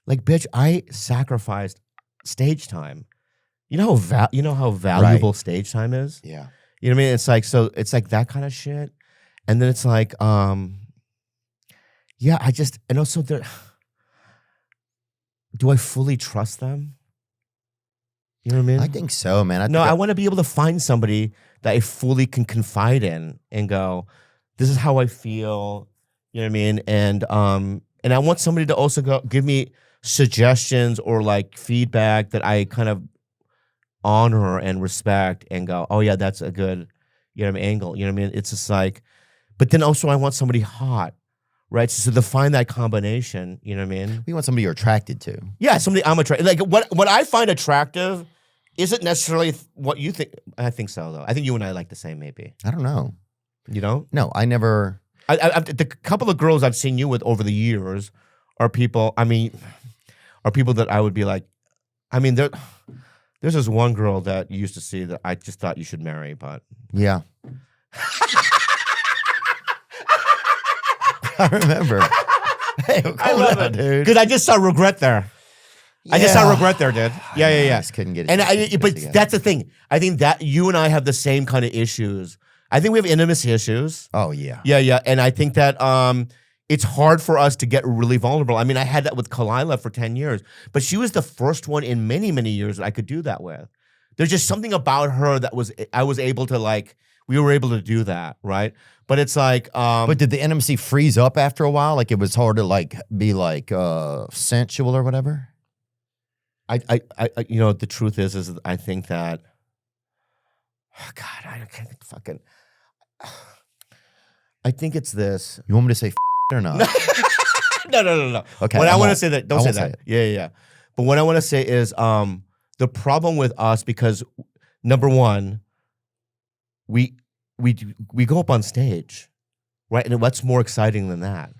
Like, bitch, I sacrificed stage time. You know how valuable stage time is? Yeah. You know what I mean? It's like, so it's like that kind of shit. And then it's like, yeah, and also do I fully trust them? You know what I mean? I think so, man. I want to be able to find somebody that I fully can confide in and go, this is how I feel. You know what I mean? And I want somebody to also give me suggestions or like feedback that I kind of honor and respect and go, oh yeah, that's a good, angle. You know what I mean? It's just like, but then also I want somebody hot, right? So to find that combination, you know what I mean? We want somebody you're attracted to. Yeah, somebody I'm attracted. Like what I find attractive isn't necessarily what you think. I think so though. I think you and I like the same, maybe. I don't know. You don't? No, I never. The couple of girls I've seen you with over the years are people. I mean, are people that I would be like, I mean, there's this one girl that you used to see that I just thought you should marry, but Yeah. I remember. Hey, I love it, dude. Because I just saw regret there. I just saw regret there, dude. Yeah. I just couldn't get it. But that's the thing. I think that you and I have the same kind of issues. I think we have intimacy issues. Oh yeah. Yeah. And I think that it's hard for us to get really vulnerable. I mean, I had that with Kalila for 10 years, but she was the first one in many, many years that I could do that with. There's just something about her that I was able to like, we were able to do that, right? But it's like, but did the intimacy freeze up after a while? Like it was hard to like be like sensual or whatever? I you know, the truth is I think that, oh God, I can't fucking, I think it's this. You want me to say or not? No. Okay. What I want to won't. say that, don't I say won't that. say Yeah. But what I want to say is the problem with us, because number one, we go up on stage, right? And what's more exciting than that?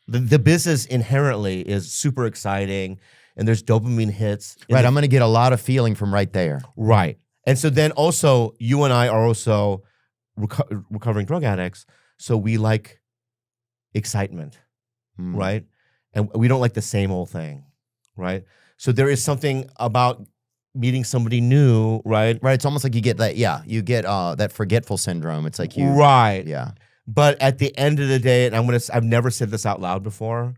The business inherently is super exciting, and there's dopamine hits. Right, I'm going to get a lot of feeling from right there. Right. And so then also, you and I are also recovering drug addicts, so we like excitement, right? And we don't like the same old thing, right? So there is something about meeting somebody new, right? Right, it's almost like you get that, you get that forgetful syndrome. It's like you... Right. Yeah. But at the end of the day, and I've never said this out loud before,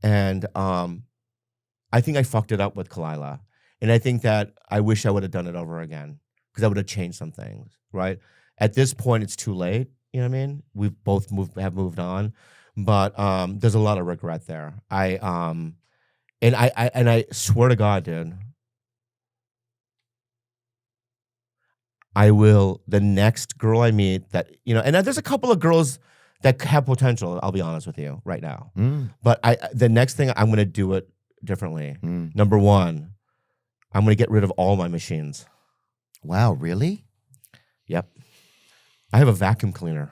and I think I fucked it up with Kalila. And I think that I wish I would have done it over again, because I would have changed some things, right? At this point, it's too late, you know what I mean? We've both moved on, but there's a lot of regret there. I swear to God, dude, I will, the next girl I meet that, you know, and there's a couple of girls that have potential, I'll be honest with you right now. But the next thing, I'm going to do it differently. Number one, I'm going to get rid of all my machines. Wow, really? Yep. I have a vacuum cleaner.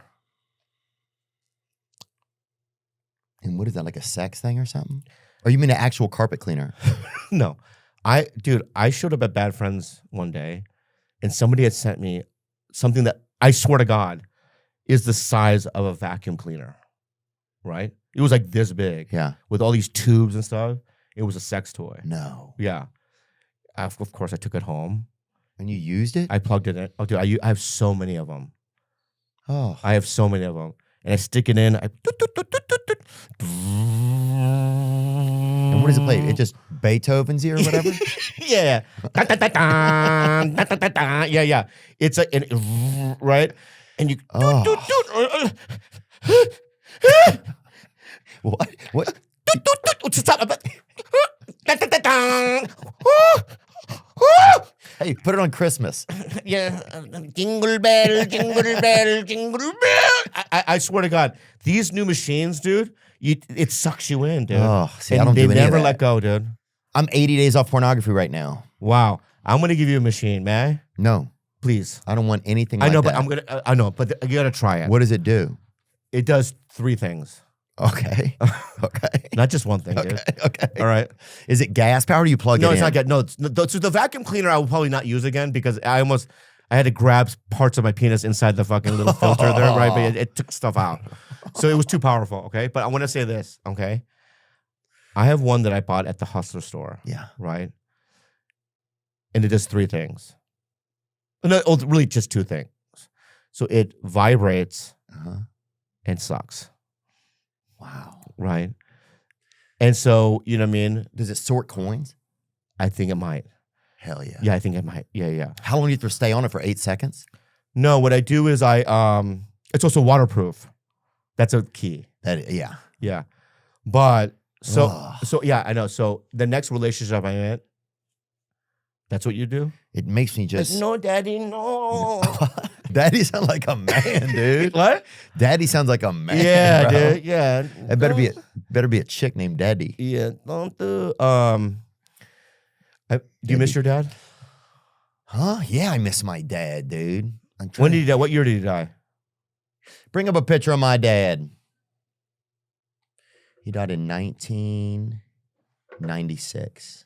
And what is that, like a sex thing or something? Or you mean an actual carpet cleaner? No. I showed up at Bad Friends one day, and somebody had sent me something that I swear to God is the size of a vacuum cleaner, right? It was like this big. Yeah. With all these tubes and stuff. It was a sex toy. No. Yeah. Of course, I took it home. And you used it? I plugged it in. Oh, dude, I have so many of them. Oh. I have so many of them. And I stick it in. And what does it play? It just Beethoven's or whatever? Yeah. Yeah. It's like, right? And you. What? Stop. Hey, put it on Christmas. Yeah. Jingle bell, jingle bell, jingle bell. I swear to God, these new machines, dude, it sucks you in, dude. Oh, see, and I don't do they any of never that. let go, dude. I'm 80 days off pornography right now. Wow. I'm going to give you a machine, may I? No. Please. I don't want anything I like know, that. but I'm going to, I know, but you got to try it. What does it do? It does 3 things. Okay. Okay. Not just one thing, dude. Okay. All right. Is it gas power? Or do you plug it in? No, it's not good. No, so the vacuum cleaner I will probably not use again, because I had to grab parts of my penis inside the fucking little filter there, right? But it took stuff out. So it was too powerful, okay? But I want to say this, okay? I have one that I bought at the Hustler store. Yeah. Right? And it does 3 things. No, really just 2 things. So it vibrates and sucks. Wow. Right? And so, you know what I mean? Does it sort coins? I think it might. Hell yeah. Yeah, I think it might. Yeah. How long do you have to stay on it for? 8 seconds? No, what I do is it's also waterproof. That's a key. Yeah. Yeah. But so Ugh. yeah, I know. So the next relationship I'm in, that's what you do? It makes me just... No, daddy, no. Daddy sounds like a man, dude. What? Daddy sounds like a man. Yeah, bro. dude. Yeah. It better be a chick named Daddy. Yeah. Don't do. Do you miss your dad? Huh? Yeah, I miss my dad, dude. When did he die? What year did he die? Bring up a picture of my dad. He died in 19... 96.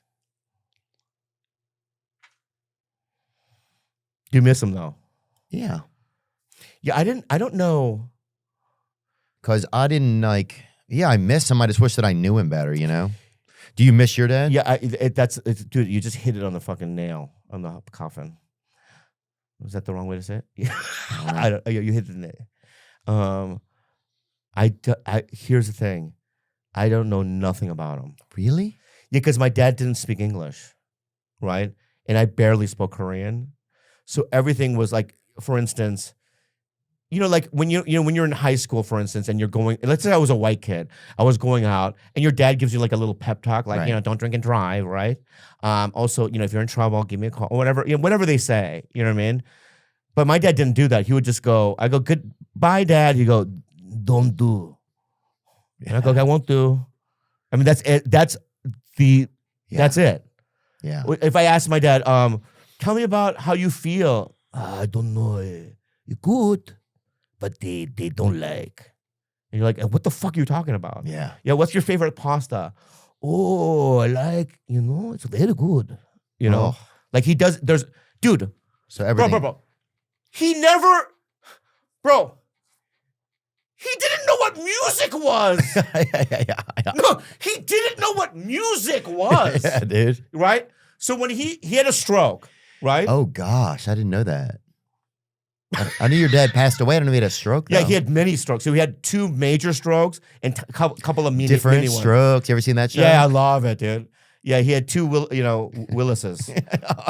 You miss him though. Yeah. Yeah, I don't know. Because I didn't like, yeah, I miss him. I just wish that I knew him better, you know? Do you miss your dad? Yeah, dude, you just hit it on the fucking nail on the coffin. Was that the wrong way to say it? Yeah. I don't, you hit the nail. Here's the thing. I don't know nothing about him. Really? Yeah, because my dad didn't speak English, right? And I barely spoke Korean. So everything was like, for instance, like when when you're in high school, for instance, and you're going, let's say I was a white kid, I was going out, and your dad gives you like a little pep talk, like, Right. don't drink and drive, right? Also, if you're in trouble, give me a call, or whatever, whatever they say, you know what I mean? But my dad didn't do that. He would just go, I go, goodbye, Dad. He'd go, don't do. And I go, I won't do. I mean, that's it. That's it. Yeah. If I ask my dad, tell me about how you feel. I don't know. Good, but they don't like. And you're like, what the fuck are you talking about? Yeah. Yeah, what's your favorite pasta? Oh, I like, it's very good. Oh. Like he does, dude, So everything. bro. He never, he didn't know what music was. yeah. No, he didn't know what music was. Yeah, dude. Right? So when he had a stroke, right? Oh, gosh. I didn't know that. I knew your dad passed away. I didn't know he had a stroke. Yeah, though. he had many strokes. So he had 2 major strokes and a couple of mini different ones. strokes. You ever seen that show? Yeah, I love it, dude. Yeah, he had 2 Willises.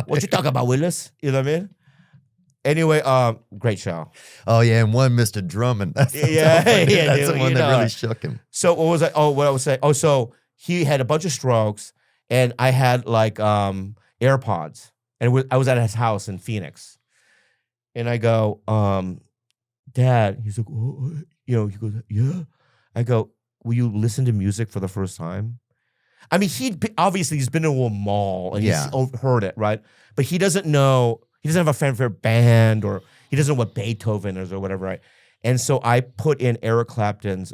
What you talk about, Willis? You know what I mean? Anyway, great show. Oh, yeah. And one Mr. Drummond. That's the Yeah, one, yeah, that's dude, the one that know really it. shook him. So what was I? Oh, what I was saying? Oh, so he had a bunch of strokes, and I had like AirPods, and I was at his house in Phoenix, and I go, Dad. He's like, oh, he goes, yeah. I go, will you listen to music for the first time? I mean, obviously he's been to a mall and Yeah. he's heard it, right? But he doesn't know. He doesn't have a favorite band, or he doesn't know what Beethoven is or whatever, right? And so I put in Eric Clapton's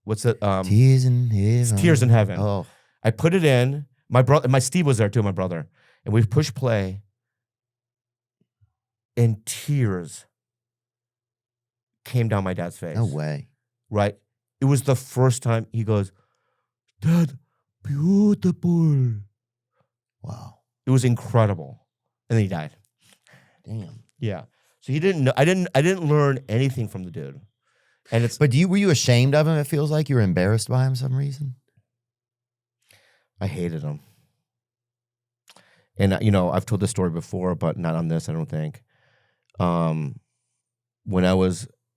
what's it? Tears in Heaven. Tears in Heaven. Oh, I put it in. My Steve was there too, my brother, and we pushed play, and tears came down my dad's face. no way. Right? It was the first time he goes, Dad, beautiful. Wow. It was incredible, and then he died. Damn. Yeah. So he didn't know. I didn't learn anything from the dude, and it's. But were you ashamed of him? It feels like you were embarrassed by him for some reason. I hated him. And I've told this story before, but not on this, I don't think. When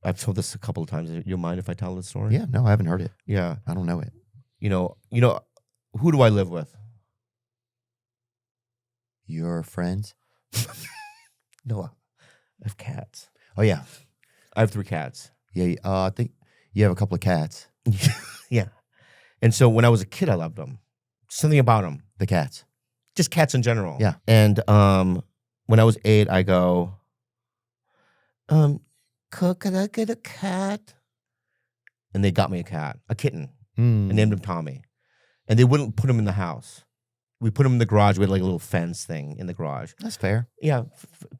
I've told this a couple of times. You mind if I tell this story? Yeah. No, I haven't heard it. Yeah. I don't know it. Who do I live with? Your friends? No, I have cats. Oh, yeah. I have 3 cats. Yeah. I think you have a couple of cats. Yeah. And so when I was a kid, I loved them. Something about them. The cats. Just cats in general. Yeah. And when I was 8, I go, could I get a cat? And they got me a kitten. I named him Tommy. And they wouldn't put him in the house. We put him in the garage. We had like a little fence thing in the garage. That's fair. Yeah,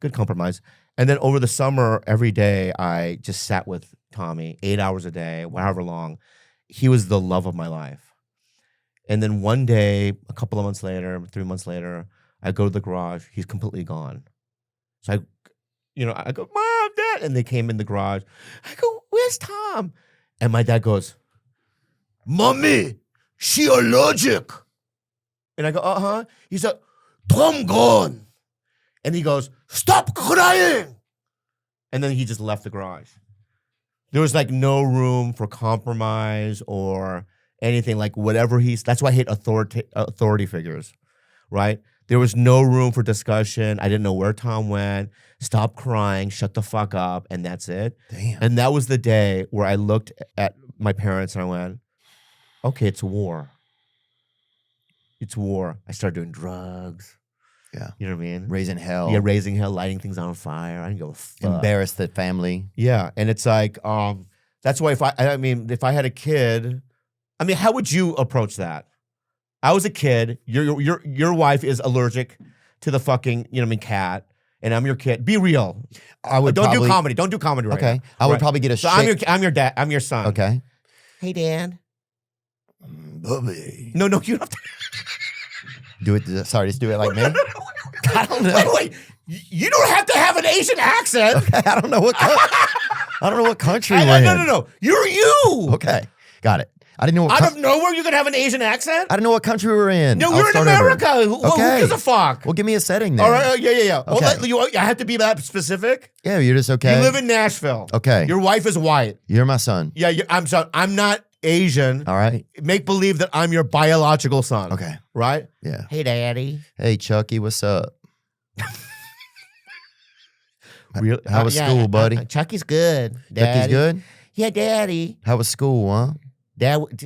good compromise. And then over the summer, every day, I just sat with Tommy 8 hours a day, however long. He was the love of my life. And then one day, a couple of months later, 3 months later, I go to the garage. He's completely gone. So I go, Mom, Dad. And they came in the garage. I go, where's Tom? And my dad goes, Mommy, she allergic. And I go, uh-huh. He's like, Tom gone. And he goes, stop crying. And then he just left the garage. There was like no room for compromise or anything, like whatever that's why I hate authority figures, right? There was no room for discussion. I didn't know where Tom went. Stop crying, shut the fuck up, and that's it. Damn. And that was the day where I looked at my parents and I went, okay, it's war. It's war. I started doing drugs. Yeah. You know what I mean? Raising hell. Yeah, raising hell, lighting things on fire. I didn't give a fuck. Embarrass the family. Yeah, and it's like, that's why if I had a kid, I mean, how would you approach that? I was a kid. Your wife is allergic to the fucking, you know what I mean, cat. And I'm your kid. Be real. I would Don't probably, do comedy. Don't do comedy right Okay. now. I would Right. probably get a So shake. I'm your dad. I'm your son. Okay. Hey, Dad. Bubby. No, you don't have to. Do it. Sorry, just do it like me. I don't know. Wait. You don't have to have an Asian accent. I don't know what. I don't know what country we're in. No. You're you. Okay, got it. I didn't know. What Out of nowhere, you're gonna have an Asian accent? I didn't know what country we were in. No, I'll we're in start over. America. Who gives a fuck? Well, give me a setting then. All right, yeah. Okay. Well, I have to be that specific. Yeah, you're just okay. You live in Nashville. Okay. Your wife is white. You're my son. Yeah, I'm sorry. I'm not Asian. All right. Make believe that I'm your biological son. Okay. Right? Yeah. Hey, Daddy. Hey, Chucky, what's up? Really? How was school, buddy? Chucky's good. Daddy. Chucky's good? Yeah, Daddy. How was school, huh?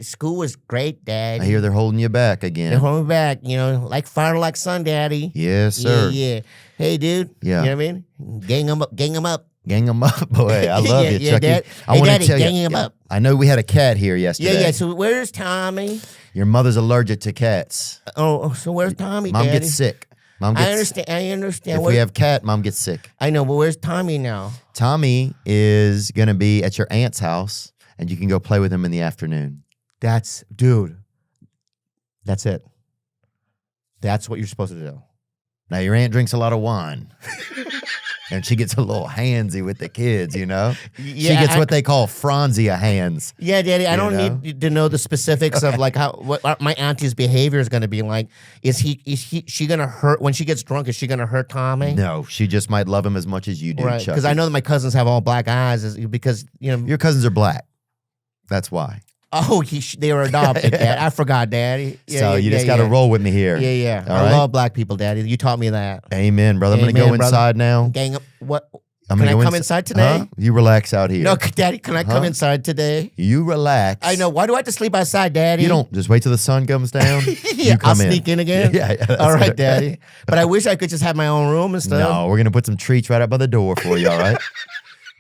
School was great, Daddy. I hear they're holding you back They're again. holding me back, you know, like fire, like sun, Daddy. Yes, sir. Yeah. Hey, dude. Yeah. You know what I mean? Gang them up. Gang them up, boy. I love you, Yeah, Chucky. Dad. I Hey, want Daddy, to tell gang you. him up. I know we had a cat here yesterday. Yeah. So where's Tommy? Your mother's allergic to cats. Oh, so where's Tommy, Mom Daddy? gets sick. Mom gets. I understand. If we have cat, Mom gets sick. I know, but where's Tommy now? Tommy is gonna be at your aunt's house, and you can go play with him in the afternoon. Dude. That's it. That's what you're supposed to do. Now your aunt drinks a lot of wine, and she gets a little handsy with the kids. You know, she gets what they call Franzia hands. Yeah, Daddy, I don't know? need to know the specifics of like what my auntie's behavior is going to be like. Is she going to hurt when she gets drunk? Is she going to hurt Tommy? No, she just might love him as much as you do, Right, Chucky. because I know that my cousins have all black eyes because, you know. Your cousins are black. That's why. Oh, they were adopted, Dad. I forgot, Daddy. So you just got to roll with me here. Yeah. All I right? love black people, Daddy. You taught me that. Amen, brother. I'm going to go Amen, brother. inside now. Gang up. What? I'm Can gonna I go come inside today? Huh? You relax out here. No, Daddy, can I come inside today? You relax. I know. Why do I have to sleep outside, Daddy? You don't. Just wait till the sun comes down. Yeah, you come I'll sneak in again. Yeah. That's All right, it. Daddy. But I wish I could just have my own room and stuff. No, we're gonna put some treats right up by the door for you. All right.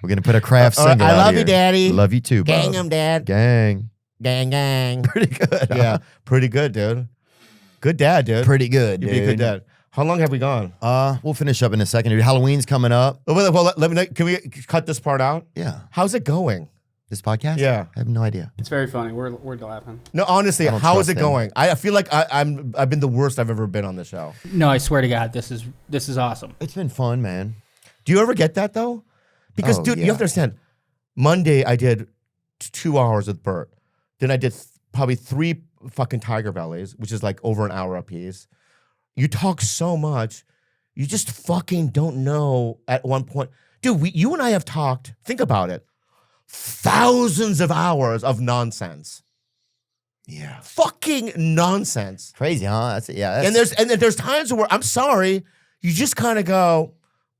We're gonna put a craft All right, single. I out love here. you, Daddy. Love you too, Gang bub. them, Dad. Gang. Gang. Pretty good. Yeah, pretty good, dude. Good dad, dude. Pretty good. You'd Dude. be a good dad. How long have we gone? We'll finish up in a second. Dude. Halloween's coming up. Oh, well, let me know. Can we cut this part out? Yeah. How's it going? This podcast? Yeah. I have no idea. It's very funny. We're laughing. No, honestly, I don't how is trust it him. going? I feel like I've been the worst I've ever been on the show. No, I swear to God, this is awesome. It's been fun, man. Do you ever get that though? Because, Oh, dude, you yeah. have to understand. Monday I did 2 hours with Bert. Then I did probably 3 fucking TigerBellies, which is like over an hour a piece. You talk so much, you just fucking don't know at one point. Dude, you and I have talked, think about it, thousands of hours of nonsense. Yeah. Fucking nonsense. Crazy, huh? That's yeah. And there's times where, I'm sorry, you just kind of go,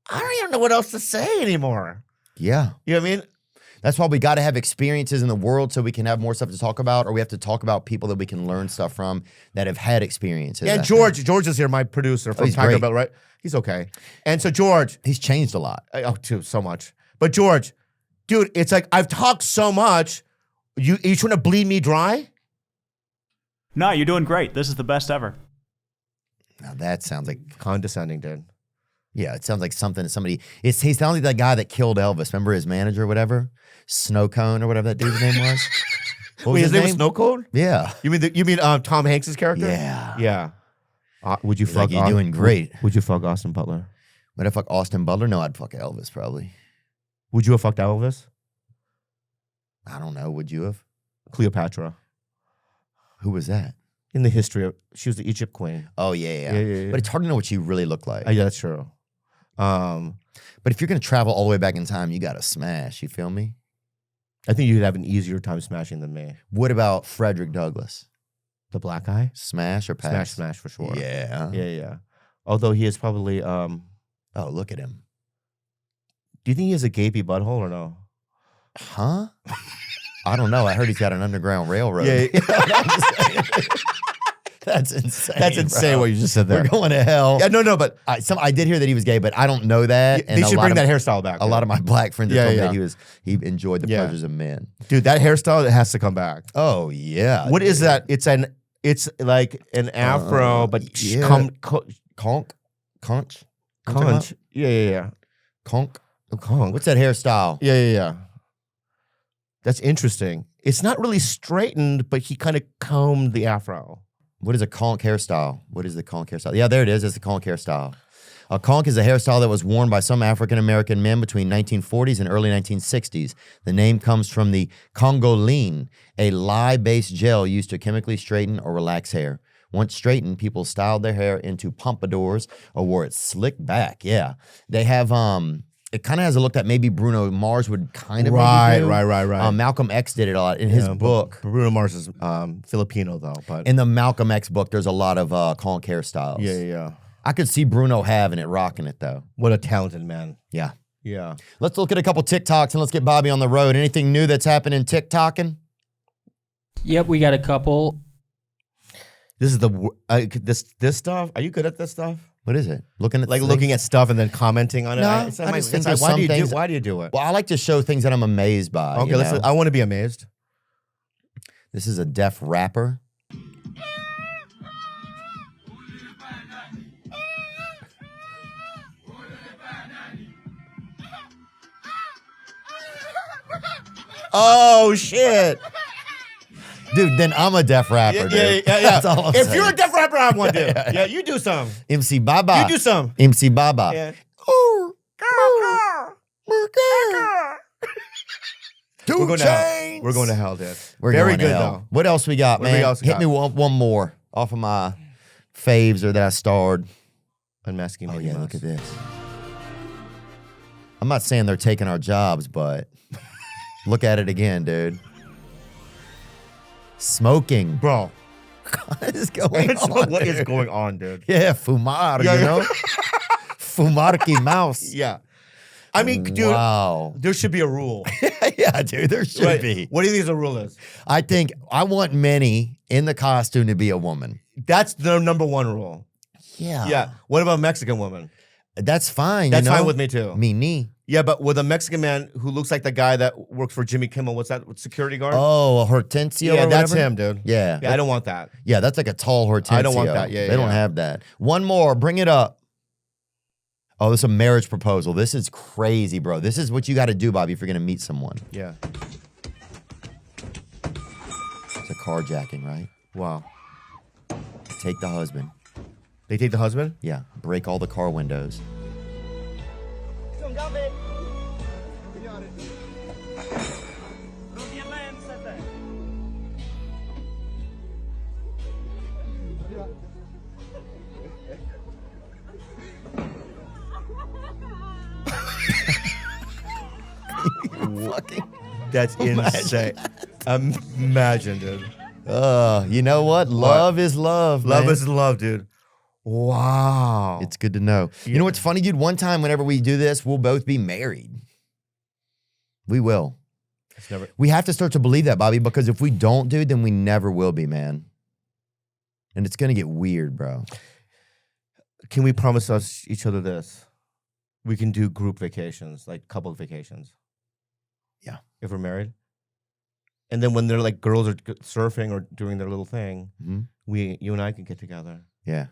I don't even know what else to say anymore. yeah. You know what I mean? That's why we got to have experiences in the world so we can have more stuff to talk about, or we have to talk about people that we can learn stuff from that have had experiences. Yeah, I think. George is here, my producer from he's Tiger great. Bell, right? He's okay. And so George, He's changed a lot. too, so much. But George, dude, it's like I've talked so much. You trying to bleed me dry? No, you're doing great. This is the best ever. Now that sounds like, Condescending, dude. yeah, it sounds like something that somebody, he sounds like that guy that killed Elvis. Remember his manager or whatever? Snow Cone or whatever that dude's name was? What was Wait, his name was name? Snow Cold? Yeah. You mean Tom Hanks' character? Yeah. Yeah. Would you He's fuck? like, you're doing great. Would you fuck Austin Butler? Would I fuck Austin Butler? No, I'd fuck Elvis probably. Would you have fucked Elvis? I don't know. Would you have? Cleopatra. Who was that? In the history of, she was the Egypt queen. Oh, yeah. Yeah. But it's hard to know what she really looked like. Yeah, that's true. But if you're going to travel all the way back in time, you got to smash. You feel me? I think you'd have an easier time smashing than me. What about Frederick Douglass? The black guy? Smash or pass? Smash for sure. Yeah. Yeah. Although he is probably, Oh, look at him. do you think he has a gapey butthole or no? Huh? I don't know. I heard he's got an underground railroad. Yeah. That's insane. That's insane bro. what you just said there. We're going to hell. Yeah, no, but I did hear that he was gay, but I don't know that. they should bring that hairstyle back. A lot of my black friends have Yeah, told me yeah. that he enjoyed the Yeah. pleasures of men. Dude, that hairstyle has to come back. Oh yeah. What is dude. that? It's an It's like an afro, but Conch? conch. Conch? Yeah. Conch? Conch. What's that hairstyle? Yeah. That's interesting. It's not really straightened, but he kind of combed the afro. What is a conch hairstyle? What is the conch hairstyle? Yeah, there it is. It's the conch hairstyle. A conch is a hairstyle that was worn by some African-American men between 1940s and early 1960s. The name comes from the Congoline, a lye-based gel used to chemically straighten or relax hair. Once straightened, people styled their hair into pompadours or wore it slicked back. Yeah. They have, it kind of has a look that maybe Bruno Mars would kind of maybe do. Right. Malcolm X did it a lot in his book. Bruno Mars is Filipino, though. But In the Malcolm X book, there's a lot of conch hairstyles. Yeah. I could see Bruno having it, rocking it, though. What a talented man. Yeah. Yeah. Let's look at a couple TikToks and let's get Bobby on the road. Anything new that's happening TikToking? Yep, we got a couple. This is this stuff. Are you good at this stuff? What is it? Looking at Looking at stuff and then commenting on it. No, I just think there's why some do you things. why do you do it? Well, I like to show things that I'm amazed by. Okay, you know? I want to be amazed. This is a deaf rapper. Oh shit! Dude, then I'm a deaf rapper, dude. Yeah. That's all I'm if saying. you're a deaf rapper, I want to. Yeah, you do some. MC Baba. You do some. MC Baba. Yeah. Two We're going chains. to hell. We're going to hell, dude. We're Very going to good hell. though. What else we got, What do we man? else Hit got? me one more off of my faves or that I starred. Unmasking. Oh Mickey yeah, Mouse. look at this. I'm not saying they're taking our jobs, but look at it again, dude. Smoking. Bro. What is going on? What is dude? going on, dude? Yeah, fumar, Yeah, you yeah. know? Fumarki mouse. Yeah. I mean, dude, wow. there should be a rule. Yeah, dude, there should Right. be. What do you think the rule is? I think I want Minnie in the costume to be a woman. That's the number one rule. Yeah. Yeah. What about Mexican woman? That's fine. That's you know? fine with me too. Me. Yeah, but with a Mexican man who looks like the guy that works for Jimmy Kimmel, what's that? Security guard? Oh, a Hortensio. yeah, or that's whatever? him, dude. Yeah. I don't want that. Yeah, that's like a tall Hortensio. I don't want that. Yeah, They don't have that. One more. Bring it up. Oh, this is a marriage proposal. This is crazy, bro. This is what you got to do, Bobby, if you're going to meet someone. Yeah. It's a carjacking, right? Wow. Take the husband. They take the husband? Yeah. Break all the car windows. That's insane. Imagine, dude. You know what? Love is love, Love man. is love, dude. Wow. It's good to know. Yeah. You know what's funny, dude? One time, whenever we do this, we'll both be married. We will. It's never. We have to start to believe that, Bobby, because if we don't, dude, then we never will be, man. And it's going to get weird, bro. Can we promise us each other this? We can do group vacations, like couple vacations. Yeah. If we're married. And then when they're like girls are surfing or doing their little thing, Mhm. you and I can get together. Yeah.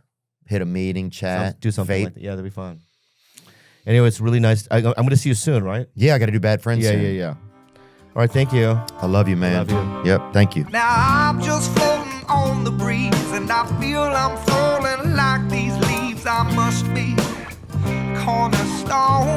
Hit a meeting, chat, Do something vape. like that. Yeah, that'd be fun. Anyway, it's really nice. I'm going to see you soon, right? Yeah, I got to do Bad Friends soon. Yeah. All right, thank you. I love you, man. I love you. Yep, thank you. Now I'm just floating on the breeze, and I feel I'm falling like these leaves. I must be cornerstone.